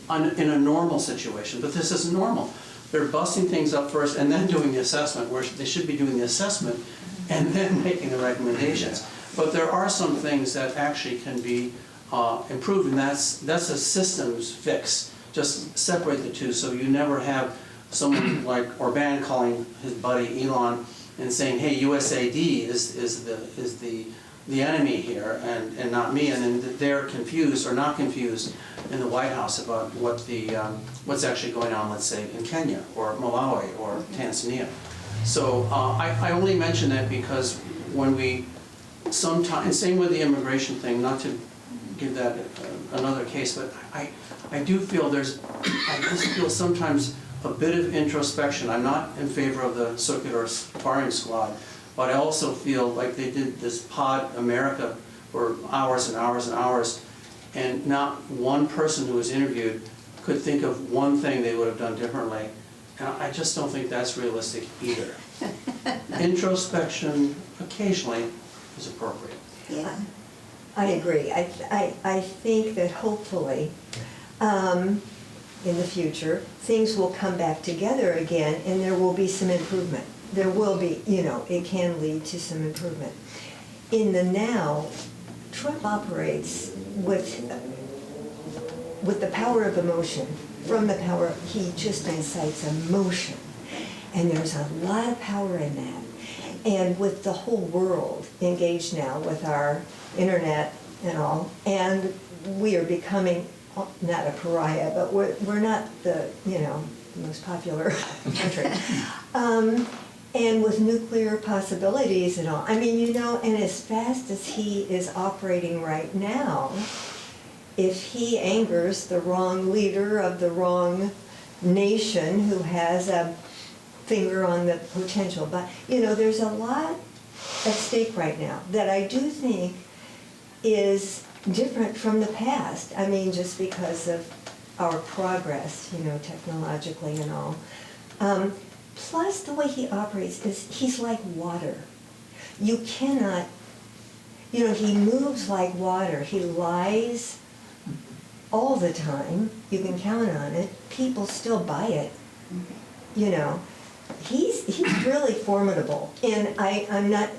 in a normal situation, but this isn't normal. They're busting things up first and then doing the assessment, where they should be doing the assessment and then making the recommendations. But there are some things that actually can be improved, and that's a systems fix. Just separate the two so you never have someone like Orban calling his buddy Elon and saying, hey, USAID is the enemy here and not me, and then they're confused or not confused in the White House about what's actually going on, let's say, in Kenya or Malawi or Tanzania. So I only mention that because when we sometimes, and same with the immigration thing, not to give that another case, but I do feel I just feel sometimes a bit of introspection. I'm not in favor of the circular firing squad, but I also feel like they did this Pod America for hours and hours and hours, and not one person who was interviewed could think of one thing they would have done differently. And I just don't think that's realistic either. Introspection occasionally is appropriate. Yeah. I agree. I think that hopefully, in the future, things will come back together again and there will be some improvement. There will be, it can lead to some improvement. In the now, Trump operates with the power of emotion. From the power, he just incites emotion. And there's a lot of power in that. And with the whole world engaged now with our internet and all, and we are becoming not a pariah, but we're not the most popular country. And with nuclear possibilities and all, and as fast as he is operating right now, if he angers the wrong leader of the wrong nation who has a finger on the potential, but there's a lot at stake right now that I do think is different from the past. Just because of our progress, technologically and all. Plus, the way he operates is he's like water. You cannot, he moves like water. He lies all the time. You can count on it. People still buy it. He's really formidable. And I'm not,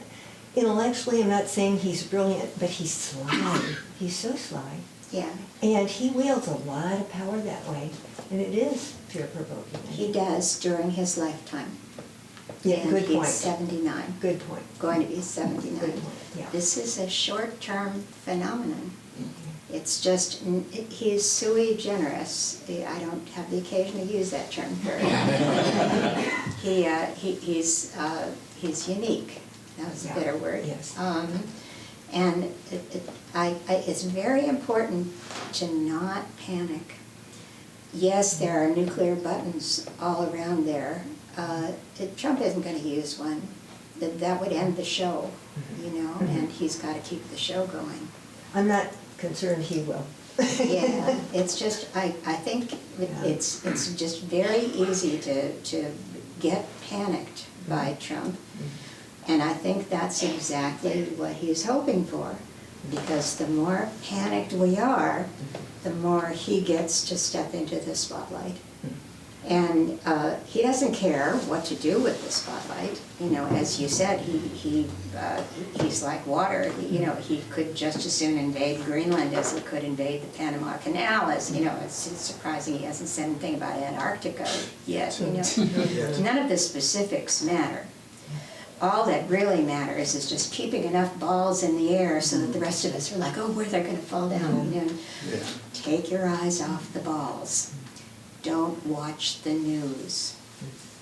intellectually, I'm not saying he's brilliant, but he's sly. He's so sly. Yeah. And he wields a lot of power that way. And it is fear-provoking. He does during his lifetime. Yeah, And good he's point. 79. Good point. Going to be 79. Good point, yeah. This is a short-term phenomenon. It's just, he's sui generis. I don't have the occasion to use that term very often. He's unique. That was a Yeah. better word. Yes. And it's very important to not panic. Yes, there are nuclear buttons all around there. Trump isn't going to use one. That would end the show, and he's got to keep the show going. I'm not concerned he will. Yeah, it's just, I think it's just very easy to get panicked by Trump. And I think that's exactly what he's hoping for. Because the more panicked we are, the more he gets to step into the spotlight. And he doesn't care what to do with the spotlight. As you said, he's like water. He could just as soon invade Greenland as he could invade the Panama Canal. It's surprising he hasn't said anything about Antarctica yet. None of the specifics matter. All that really matters is just keeping enough balls in the air so that the rest of us are like, oh, where they're going to fall down. Take your eyes off the balls. Don't watch the news.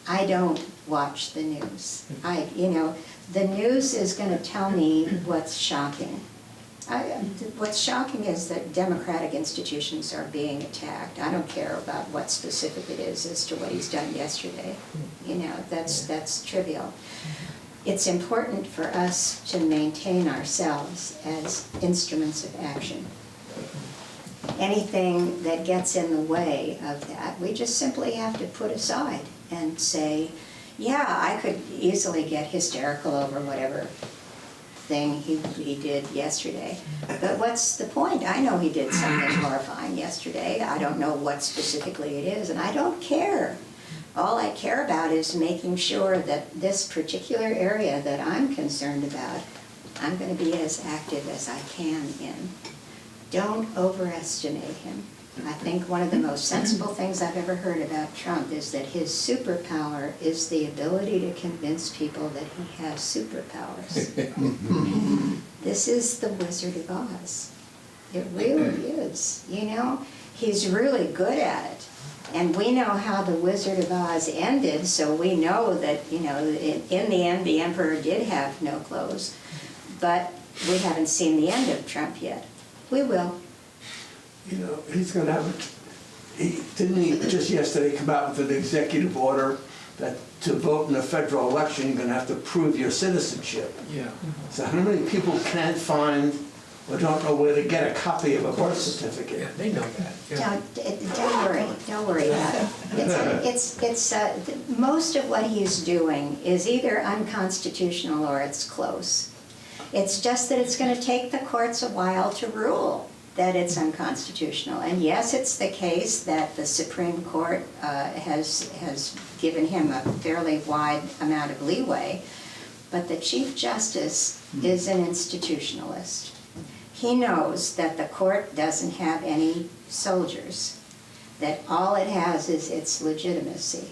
I don't watch the news. The news is going to tell me what's shocking. What's shocking is that democratic institutions are being attacked. I don't care about what specific it is as to what he's done yesterday. That's trivial. It's important for us to maintain ourselves as instruments of action. Anything that gets in the way of that, we just simply have to put aside and say, yeah, I could easily get hysterical over whatever thing he did yesterday. But what's the point? I know he did something horrifying yesterday. I don't know what specifically it is, and I don't care. All I care about is making sure that this particular area that I'm concerned about, I'm going to be as active as I can in. Don't overestimate him. I think one of the most sensible things I've ever heard about Trump is that his superpower is the ability to convince people that he has superpowers. This is the Wizard of Oz. It really is. He's really good at it. And we know how the Wizard of Oz ended, so we know that, in the end, the emperor did have no clothes. But we haven't seen the end of Trump yet. We will. He's going to have didn't he just yesterday come out with an executive order that to vote in a federal election, you're gonna have to prove your citizenship. Yeah. So how many people can't find or don't know where to get a copy of a birth certificate? Yeah, they know that. Yeah. Don't worry about it. Most of what he's doing is either unconstitutional or it's close. It's just that it's going to take the courts a while to rule that it's unconstitutional. And yes, it's the case that the Supreme Court has given him a fairly wide amount of leeway, but the Chief Justice is an institutionalist. He knows that the court doesn't have any soldiers, that all it has is its legitimacy.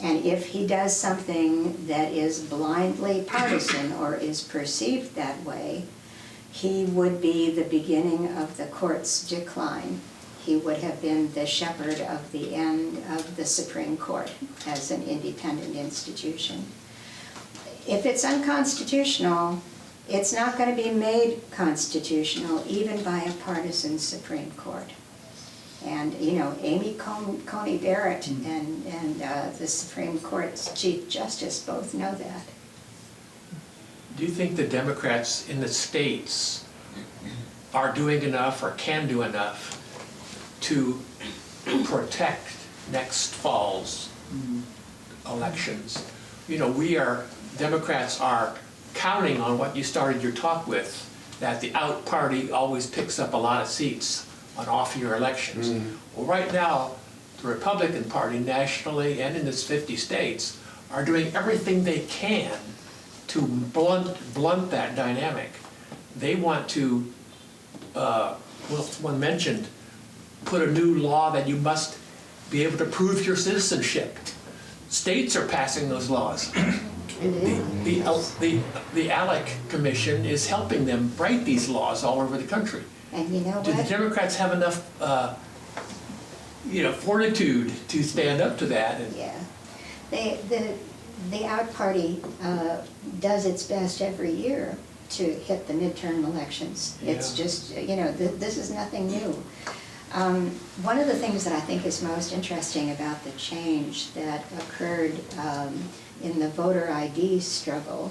And if he does something that is blindly partisan or is perceived that way, he would be the beginning of the court's decline. He would have been the shepherd of the end of the Supreme Court as an independent institution. If it's unconstitutional, it's not going to be made constitutional even by a partisan Supreme Court. And, you know, Amy Coney Barrett and the Supreme Court's Chief Justice both know that. Do you think the Democrats in the states are doing enough or can do enough to protect next fall's elections? You know, Democrats are counting on what you started your talk with, that the out party always picks up a lot of seats on off-year elections. Well, right now, the Republican Party nationally and in its 50 states are doing everything they can to blunt that dynamic. They want to, well, one mentioned, put a new law that you must be able to prove your citizenship. States are passing those laws. The ALEC Commission is helping them write these laws all over the country. And you know Do the what? Democrats have enough, fortitude to stand up to that? Yeah. The out party does its best every year to hit the midterm elections. It's just, this is nothing new. One of the things that I think is most interesting about the change that occurred in the voter ID struggle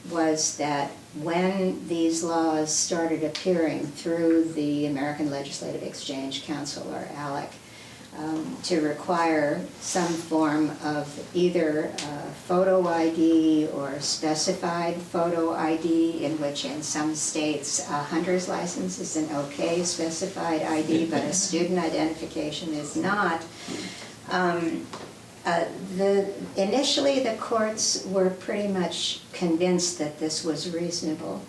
was that when these laws started appearing through the American Legislative Exchange Council, or ALEC, to require some form of either photo ID or specified photo ID, in which in some states a hunter's license is an okay specified ID, but a student identification is not. Initially the courts were pretty much convinced that this was reasonable.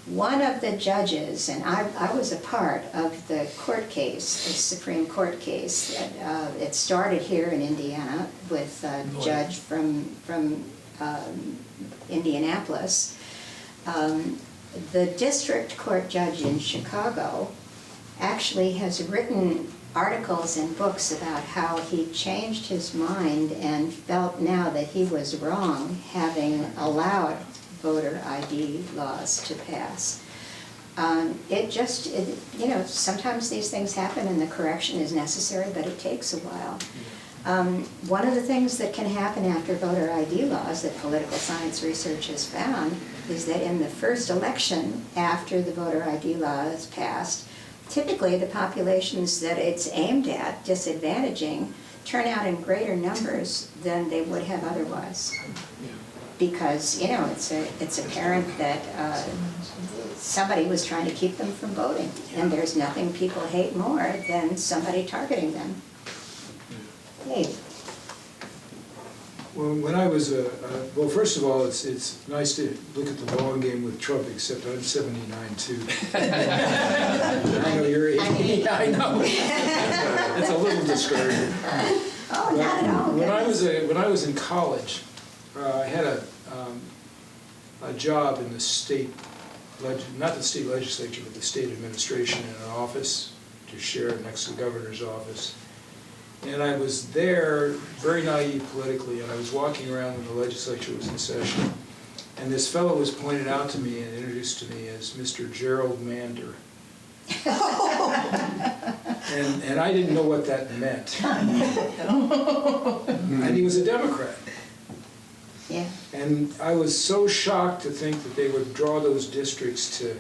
One of the judges, and I was a part of the court case, the Supreme Court case, it started here in Indiana with a judge from Indianapolis. The district court judge in Chicago actually has written articles and books about how he changed his mind and felt now that he was wrong having allowed voter ID laws to pass. Sometimes these things happen and the correction is necessary, but it takes a while. One of the things that can happen after voter ID laws that political science research has found is that in the first election after the voter ID law is passed, typically the populations that it's aimed at disadvantaging turn out in greater numbers than they would have otherwise. Because, it's apparent that somebody was trying to keep them from voting. And there's nothing people hate more than somebody targeting them. Hey. Well, when I was well, first of all, it's nice to look at the long game with Trump, except I'm 79 too. I know you're 80. I know. It's a little discouraging. Oh, not at all. When I was in college, I had a job in the state, not the state legislature, but the state administration, in an office to share next to the governor's office. And I was there, very naive politically, and I was walking around when the legislature was in session. And this fellow was pointed out to me and introduced to me as Mr. Gerald Mander. And I didn't know what that meant. And he was a Democrat. Yeah. And I was so shocked to think that they would draw those districts to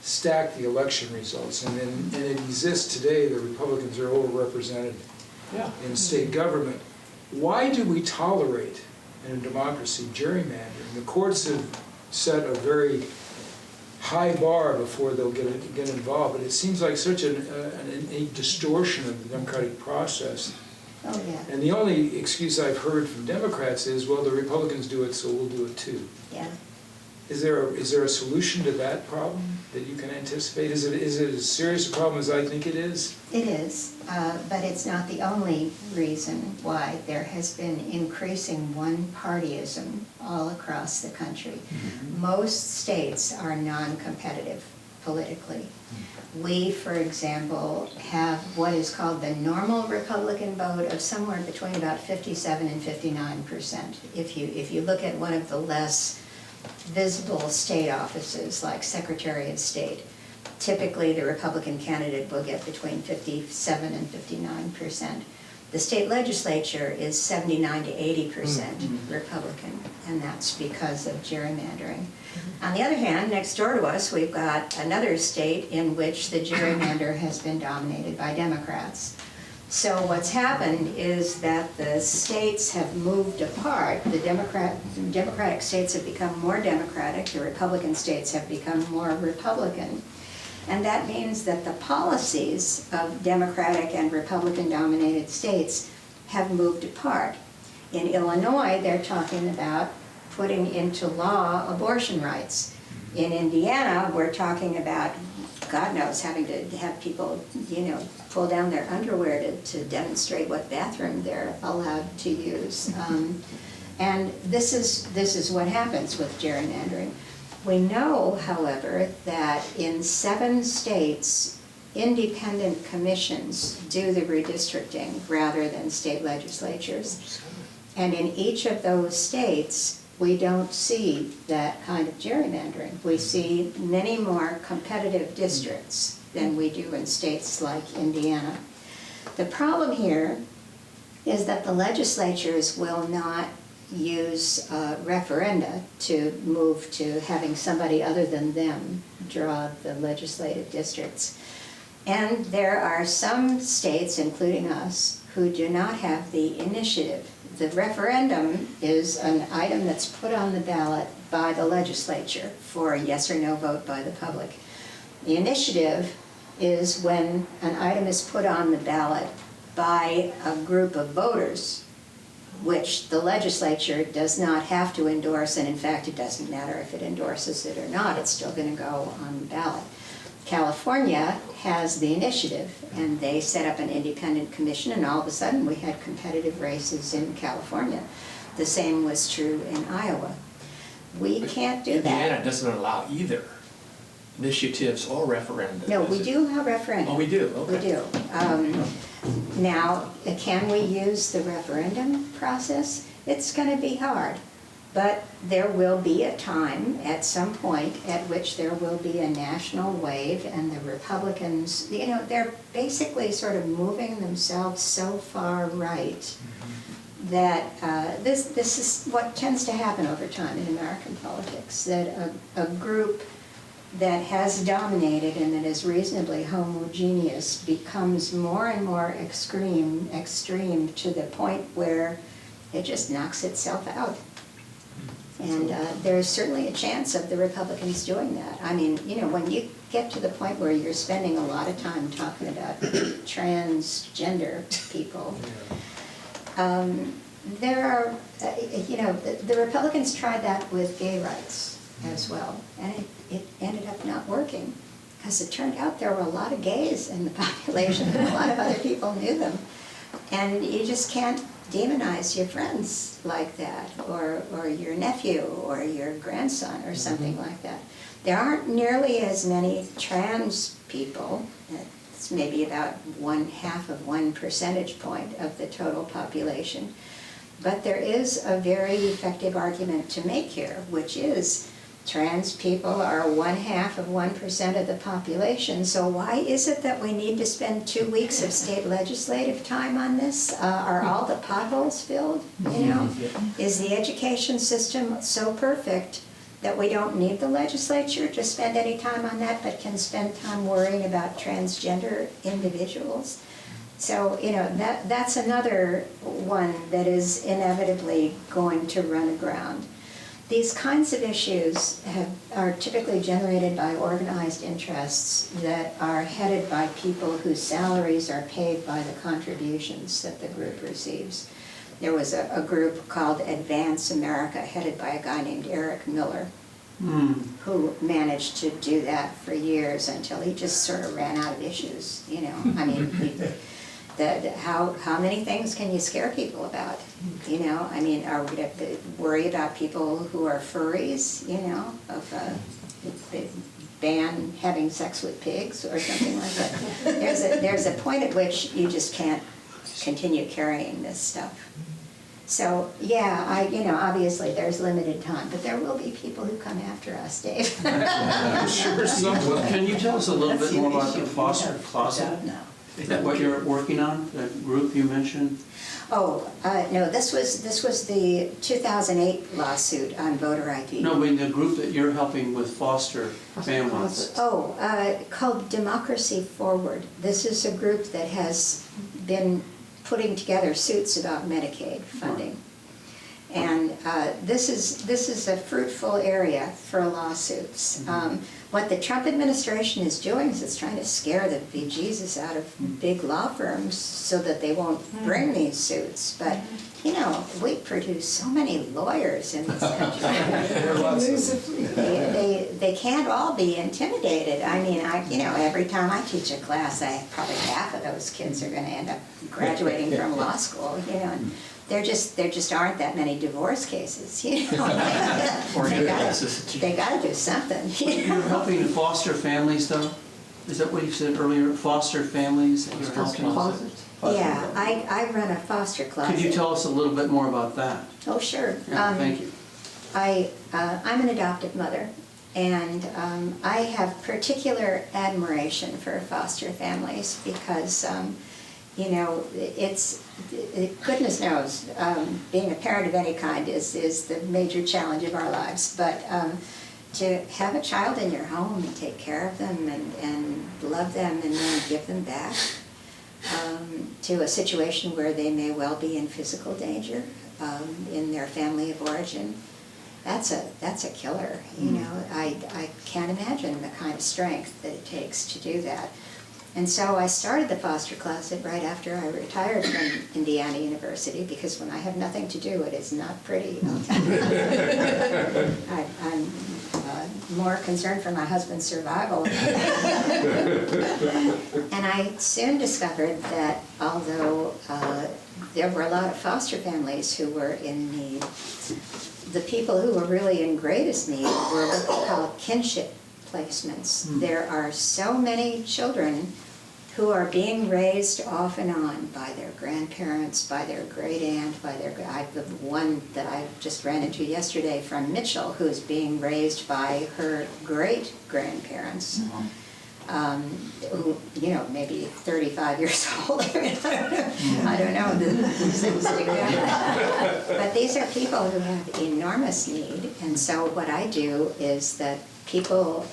stack the election results. And it exists today, the Republicans are overrepresented Yeah. in state government. Why do we tolerate, in a democracy, gerrymandering? The courts have set a very high bar before they'll get involved, but it seems like such a distortion of the democratic process. Oh, yeah. And the only excuse I've heard from Democrats is, well, the Republicans do it, so we'll do it too. Yeah. Is there a solution to that problem that you can anticipate? Is it as serious a problem as I think it is? It is, but it's not the only reason why there has been increasing one-partyism all across the country. Most states are non-competitive politically. We, for example, have what is called the normal Republican vote of somewhere between about 57 and 59%. If you look at one of the less visible state offices like Secretary of State, typically the Republican candidate will get between 57 and 59%. The state legislature is 79 to 80% Republican, and that's because of gerrymandering. On the other hand, next door to us, we've got another state in which the gerrymander has been dominated by Democrats. So what's happened is that the states have moved apart. The Democratic states have become more Democratic, the Republican states have become more Republican. And that means that the policies of Democratic and Republican-dominated states have moved apart. In Illinois, they're talking about putting into law abortion rights. In Indiana, we're talking about, God knows, having to have people, pull down their underwear to demonstrate what bathroom they're allowed to use. And this is what happens with gerrymandering. We know, however, that in 7 states, independent commissions do the redistricting rather than state legislatures. And in each of those states, we don't see that kind of gerrymandering. We see many more competitive districts than we do in states like Indiana. The problem here is that the legislatures will not use referenda to move to having somebody other than them draw the legislative districts. And there are some states, including us, who do not have the initiative. The referendum is an item that's put on the ballot by the legislature for a yes or no vote by the public. The initiative is when an item is put on the ballot by a group of voters, which the legislature does not have to endorse, and in fact it doesn't matter if it endorses it or not, it's still going to go on the ballot. California has the initiative, and they set up an independent commission, and all of a sudden we had competitive races in California. The same was true in Iowa. We can't do that. Indiana doesn't allow either initiatives or referenda. No, does we it? do have referendum. Oh, we do? Okay. We do. Now, can we use the referendum process? It's going to be hard, but there will be a time at some point at which there will be a national wave, and the Republicans, they're basically sort of moving themselves so far right that this is what tends to happen over time in American politics, that a group that has dominated and that is reasonably homogeneous becomes more and more extreme to the point where it just knocks itself out. And there's certainly a chance of the Republicans doing that. I mean, when you get to the point where you're spending a lot of time talking about transgender people, there are, the Republicans tried that with gay rights as well, and it ended up not working, because it turned out there were a lot of gays in the population, and a lot of other people knew them, and you just can't demonize your friends like that, or your nephew, or your grandson, or something like that. There aren't nearly as many trans people. It's maybe about 1/2 of 1 percentage point of the total population. But there is a very effective argument to make here, which is Trans people are 0.5% of the population, so why is it that we need to spend 2 weeks of state legislative time on this? Are all the potholes filled, you know? Is the education system so perfect that we don't need the legislature to spend any time on that, but can spend time worrying about transgender individuals? So, you know, that's another one that is inevitably going to run aground. These kinds of issues are typically generated by organized interests that are headed by people whose salaries are paid by the contributions that the group receives. There was a group called Advance America, headed by a guy named Eric Miller, who managed to do that for years until he just sort of ran out of issues, you know. I mean, how many things can you scare people about? You know, I mean, are we going to worry about people who are furries, you know, ban having sex with pigs or something like that? There's a point at which you just can't continue carrying this stuff. So, yeah, you know, obviously there's limited time, but there will be people who come after us, Dave. I'm sure some will. Can you tell us a little bit more about the foster closet? Is that what you're working on, that group you mentioned? Oh, no, this was the 2008 lawsuit on voter ID. No, I mean the group that you're helping with foster families. Oh, called Democracy Forward. This is a group that has been putting together suits about Medicaid funding. And this is a fruitful area for lawsuits. What the Trump administration is doing is it's trying to scare the bejesus out of big law firms so that they won't bring these suits. But, you know, we produce so many lawyers in this country. They can't all be intimidated. I mean, you know, every time I teach a class, probably half of those kids are going to end up graduating from law school, you know. And there just aren't that many divorce cases, you know. They got to do something. You know? You're helping foster families, though? Is that what you said earlier? Foster families that you're helping? Yeah, I run a foster closet. Could you tell us a little bit more about that? Oh, sure. Yeah, thank you. I'm an adoptive mother, and I have particular admiration for foster families because, you know, goodness knows, being a parent of any kind is the major challenge of our lives. But to have a child in your home and take care of them and love them and then give them back to a situation where they may well be in physical danger in their family of origin, that's a killer. You know, I can't imagine the kind of strength that it takes to do that. And so I started the foster closet right after I retired from Indiana University, because when I have nothing to do, it is not pretty. I'm more concerned for my husband's survival. And I soon discovered that although there were a lot of foster families who were in need, the people who were really in greatest need were what they call kinship placements. There are so many children who are being raised off and on by their grandparents, by their great aunt, by their, the one that I just ran into yesterday from Mitchell, who's being raised by her great grandparents, who, you know, maybe 35 years old. I don't know these things together. But these are people who have enormous need, and so what I do is that people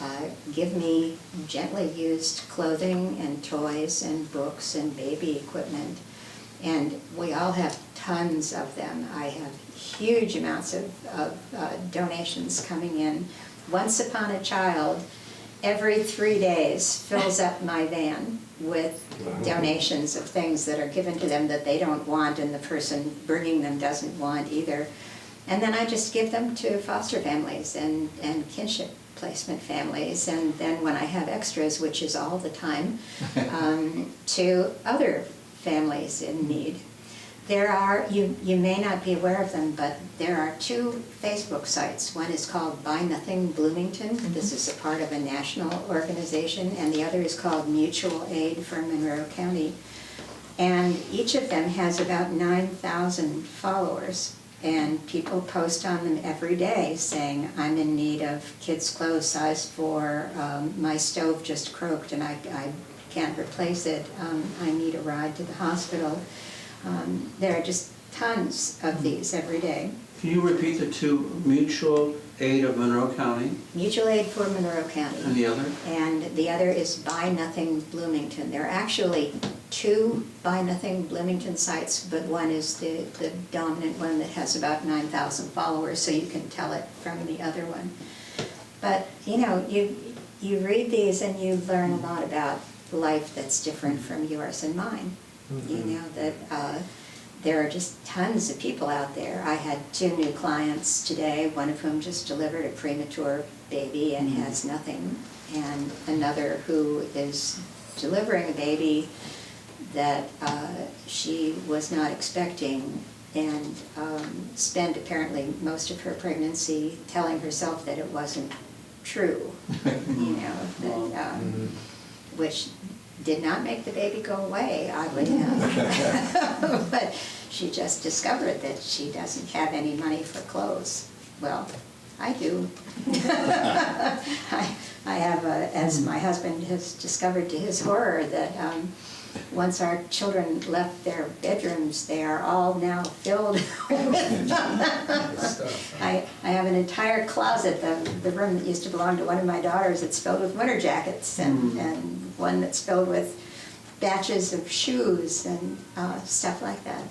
give me gently used clothing and toys and books and baby equipment, and we all have tons of them. I have huge amounts of donations coming in. Once Upon a Child, every 3 days, fills up my van with donations of things that are given to them that they don't want and the person bringing them doesn't want either. And then I just give them to foster families and kinship placement families, and then when I have extras, which is all the time, to other families in need. There are, you may not be aware of them, but there are 2 Facebook sites. One is called Buy Nothing Bloomington. This is a part of a national organization, and the other is called Mutual Aid for Monroe County. And each of them has about 9,000 followers. And people post on them every day saying, I'm in need of kids' clothes size 4, my stove just croaked and I can't replace it, I need a ride to the hospital. There are just tons of these every day. Can you repeat the two? Mutual Aid of Monroe County Mutual Aid for Monroe County. and the other? And the other is Buy Nothing Bloomington. There are actually 2 Buy Nothing Bloomington sites, but one is the dominant one that has about 9,000 followers, so you can tell it from the other one. But, you know, you read these and you learn a lot about life that's different from yours and mine. You know, that there are just tons of people out there. I had 2 new clients today, one of whom just delivered a premature baby and has nothing, and another who is delivering a baby that she was not expecting, and spent apparently most of her pregnancy telling herself that it wasn't true, you know, that, which did not make the baby go away, oddly enough. But she just discovered that she doesn't have any money for clothes. Well, I do. I have, as my husband has discovered to his horror, that once our children left their bedrooms, they are all now filled with Stuff. I have an entire closet, the room that used to belong to one of my daughters, it's filled with winter jackets, and one that's filled with batches of shoes and stuff like that.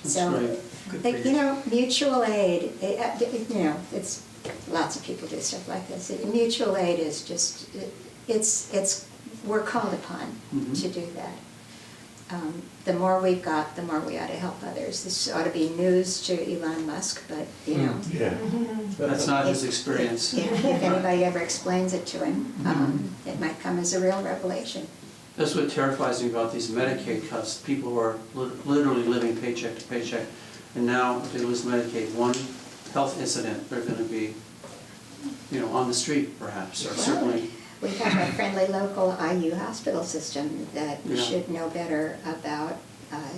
That's So, right. like, you know, mutual aid, you know, it's, lots of people do stuff like this. Mutual aid is just, we're called upon to do that. The more we've got, the more we ought to help others. This ought to be news to Elon Musk, but, you know. Yeah. That's not his experience. If anybody ever explains it to him, it might come as a real revelation. That's what terrifies me about these Medicaid cuts. People who are literally living paycheck to paycheck, and now if they lose Medicaid, one health incident, they're going to be, you know, on the street perhaps, or certainly. We have a friendly local IU hospital system that Yeah. should know better about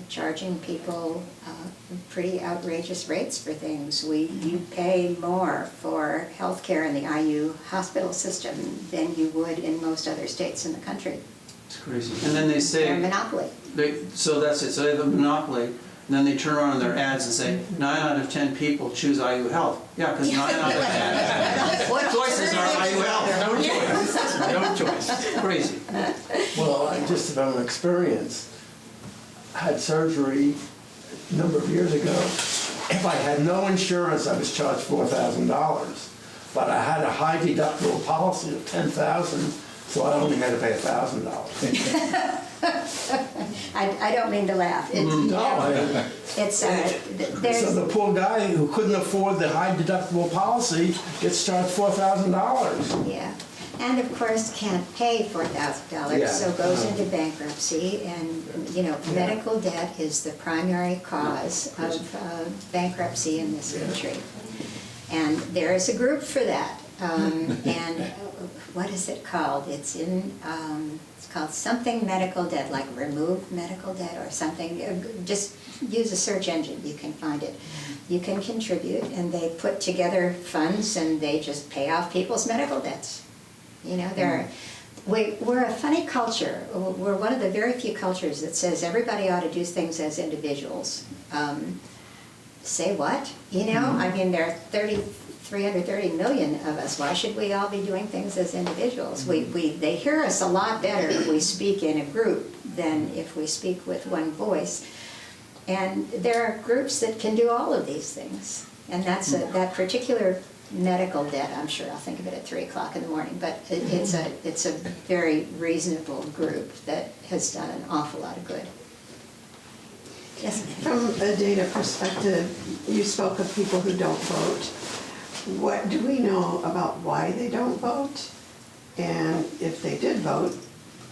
charging people pretty outrageous rates for things. You pay more for health care in the IU hospital system than you would in most other states in the country. It's crazy. And then they They're a say, monopoly. so that's it, so they have a monopoly, and then they turn around in their ads and say, 9 out of 10 people choose IU Health. Yeah, because 9 out of 10 choices are IU Health. No choice. Crazy. Well, I just from experience had surgery a number of years ago. If I had no insurance, I was charged $4,000. But I had a high deductible policy of $10,000, so I only had to pay $1,000. I don't mean to laugh. It's, So there's, the poor guy who couldn't afford the high deductible policy gets charged $4,000. yeah. And of course, can't pay $4,000, Yeah. so goes into bankruptcy. And, you know, medical debt is the primary cause of bankruptcy in this country. And there is a group for that. And what is it called? It's called something medical debt, like remove medical debt or something. Just use a search engine, you can find it. You can contribute, and they put together funds and they just pay off people's medical debts. You know, we're a funny culture. We're one of the very few cultures that says everybody ought to do things as individuals. Say what? You know, I mean, there are 330 million of us. Why should we all be doing things as individuals? They hear us a lot better if we speak in a group than if we speak with one voice. And there are groups that can do all of these things. And that's that particular medical debt, I'm sure I'll think of it at 3 o'clock in the morning, but it's a very reasonable group that has done an awful lot of good. Yes, ma'am. From a data perspective, you spoke of people who don't vote. What do we know about why they don't vote? And if they did vote,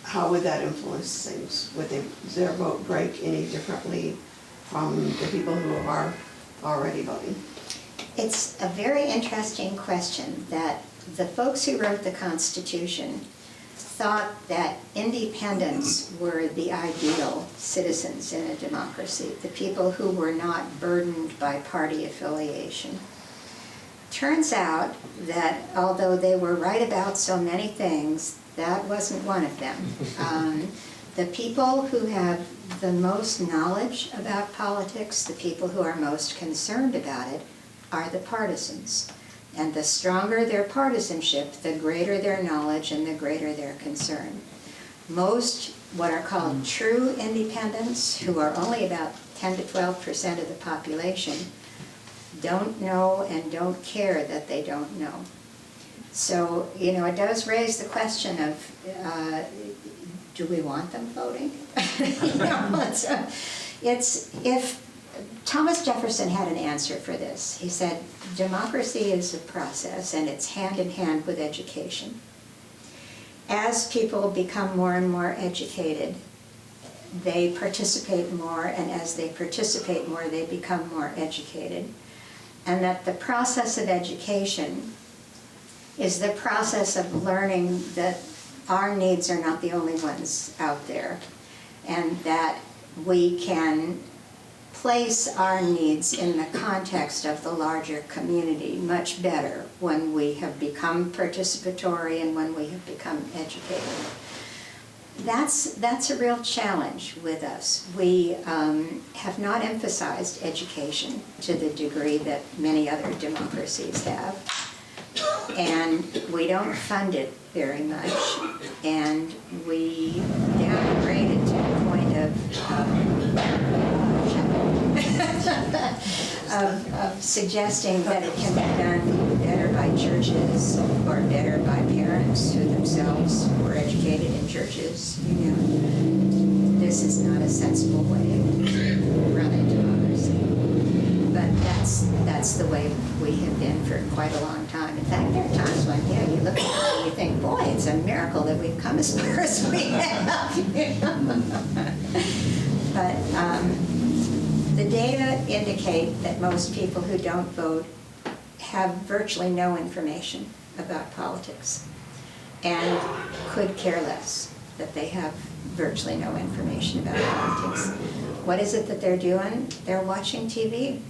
how would that influence things? Would their vote break any differently from the people who are already voting? It's a very interesting question that the folks who wrote the Constitution thought that independents were the ideal citizens in a democracy, the people who were not burdened by party affiliation. Turns out that although they were right about so many things, that wasn't one of them. The people who have the most knowledge about politics, the people who are most concerned about it, are the partisans. And the stronger their partisanship, the greater their knowledge and the greater their concern. Most what are called true independents, who are only about 10 to 12% of the population, don't know and don't care that they don't know. So, you know, it does raise the question of, do we want them voting? You know, it's if Thomas Jefferson had an answer for this. He said, democracy is a process and it's hand in hand with education. As people become more and more educated, they participate more, and as they participate more, they become more educated. And that the process of education is the process of learning that our needs are not the only ones out there, and that we can place our needs in the context of the larger community much better when we have become participatory and when we have become educated. That's a real challenge with us. We have not emphasized education to the degree that many other democracies have. And we don't fund it very much. And we downgrade it to the point of suggesting that it can be done better by churches or better by parents who themselves were educated in churches. You know, this is not a sensible way of running democracy. But that's the way we have been for quite a long time. In fact, there are times when, you know, you look at it and you think, boy, it's a miracle that we've come as far as we have. But the data indicate that most people who don't vote have virtually no information about politics and could care less that they have virtually no information about politics. What is it that they're doing? They're watching TV.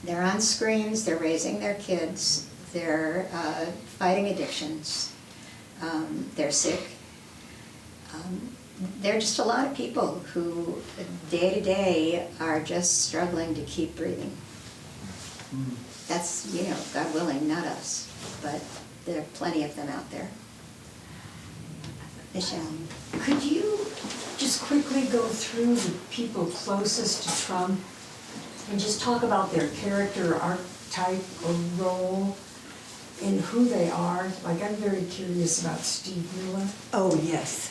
They're on screens, they're raising their kids, they're fighting addictions, they're sick. There are just a lot of people who day to day are just struggling to keep breathing. That's, you know, God willing, not us, but there are plenty of them out there. Michelle. Could you just quickly go through the people closest to Trump and just talk about their character, archetype, or role in who they are? Like, I'm very curious about Steve Miller. Oh, yes.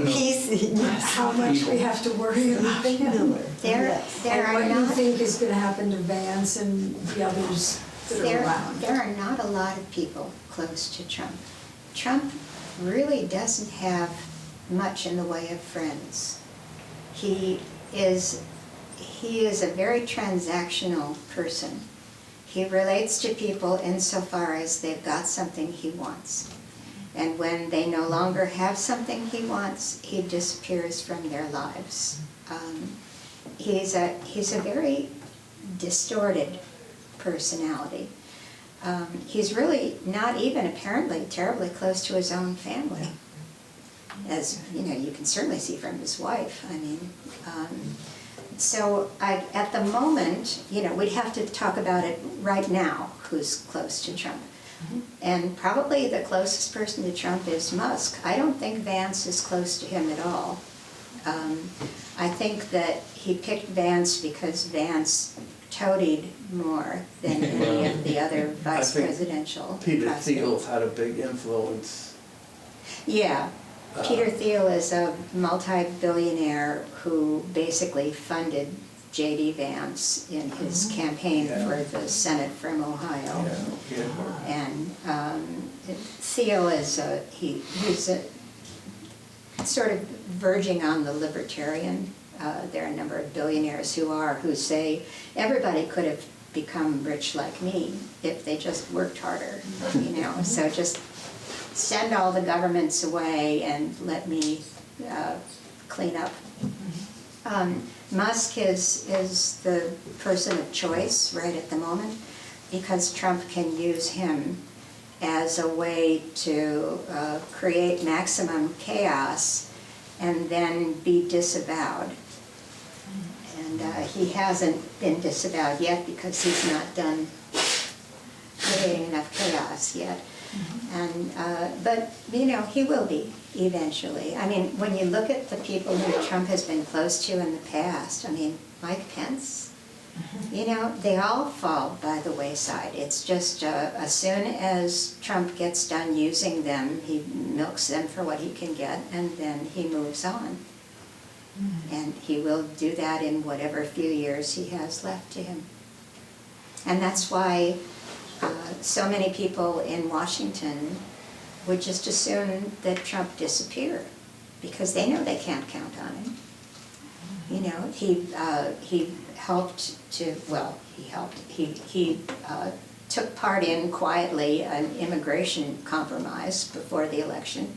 He's, how much we have to worry about him. There And are what you not, think is gonna happen to Vance and the others that are around. there are not a lot of people close to Trump. Trump really doesn't have much in the way of friends. He is a very transactional person. He relates to people insofar as they've got something he wants. And when they no longer have something he wants, he disappears from their lives. He's a very distorted personality. He's really not even apparently terribly close to his own family. As you know, you can certainly see from his wife. I mean, so at the moment, you know, we'd have to talk about it right now, who's close to Trump. And probably the closest person to Trump is Musk. I don't think Vance is close to him at all. I think that he picked Vance because Vance toadied more than any of the other vice presidential Peter prospects. Thiel's had a big influence. Yeah. Peter Thiel is a multi-billionaire who basically funded J.D. Vance in his campaign for the Senate from Ohio. And Thiel is he's sort of verging on the libertarian. There are a number of billionaires who say everybody could have become rich like me if they just worked harder, you know. So just send all the governments away and let me clean up. Musk is the person of choice right at the moment because Trump can use him as a way to create maximum chaos and then be disavowed. And he hasn't been disavowed yet because he's not done creating enough chaos yet. And but you know, he will be eventually. I mean, when you look at the people who Trump has been close to in the past, I mean, Mike Pence, you know, they all fall by the wayside. It's just as soon as Trump gets done using them, he milks them for what he can get, and then he moves on. And he will do that in whatever few years he has left to him. And that's why so many people in Washington would just assume that Trump disappear because they know they can't count on him. You know, he helped to, well, he took part in quietly an immigration compromise before the election.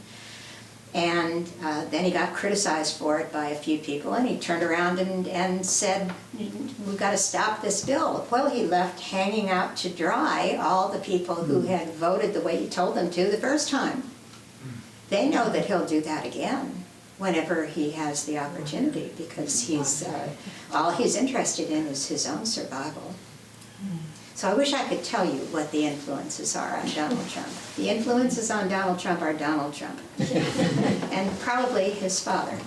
And then he got criticized for it by a few people, and he turned around and said, we've got to stop this bill. Well, he left hanging out to dry all the people who had voted the way he told them to the first time. They know that he'll do that again whenever he has the opportunity, because he's all he's interested in is his own survival. So I wish I could tell you what the influences are on Donald Trump. The influences on Donald Trump are Donald Trump. And probably his father,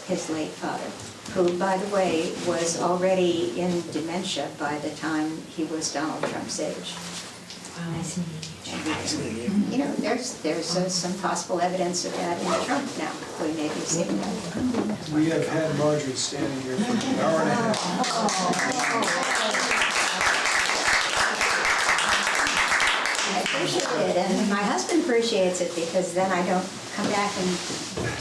his late father, who, by the way, was already in dementia by the time he was Donald Trump's age. Nice meeting you. You know, there's some possible evidence of that in Trump now. We may be seeing that. We have had Marjorie standing here for an hour and a half. I appreciate it, and my husband appreciates it because then I don't come back and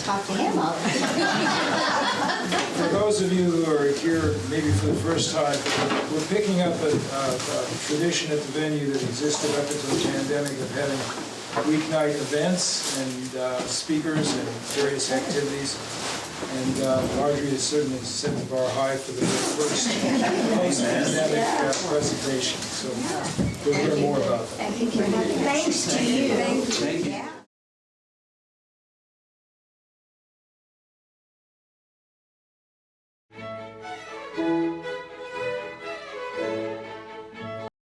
talk to him all the time. For those of you who are here maybe for the first time, we're picking up a tradition at the venue that existed up until the pandemic of having weeknight events and speakers and various activities. And Marjorie has certainly set the bar high for the first post-pandemic presentation. So we'll hear more about that. Thanks to you. Thank you. Yeah.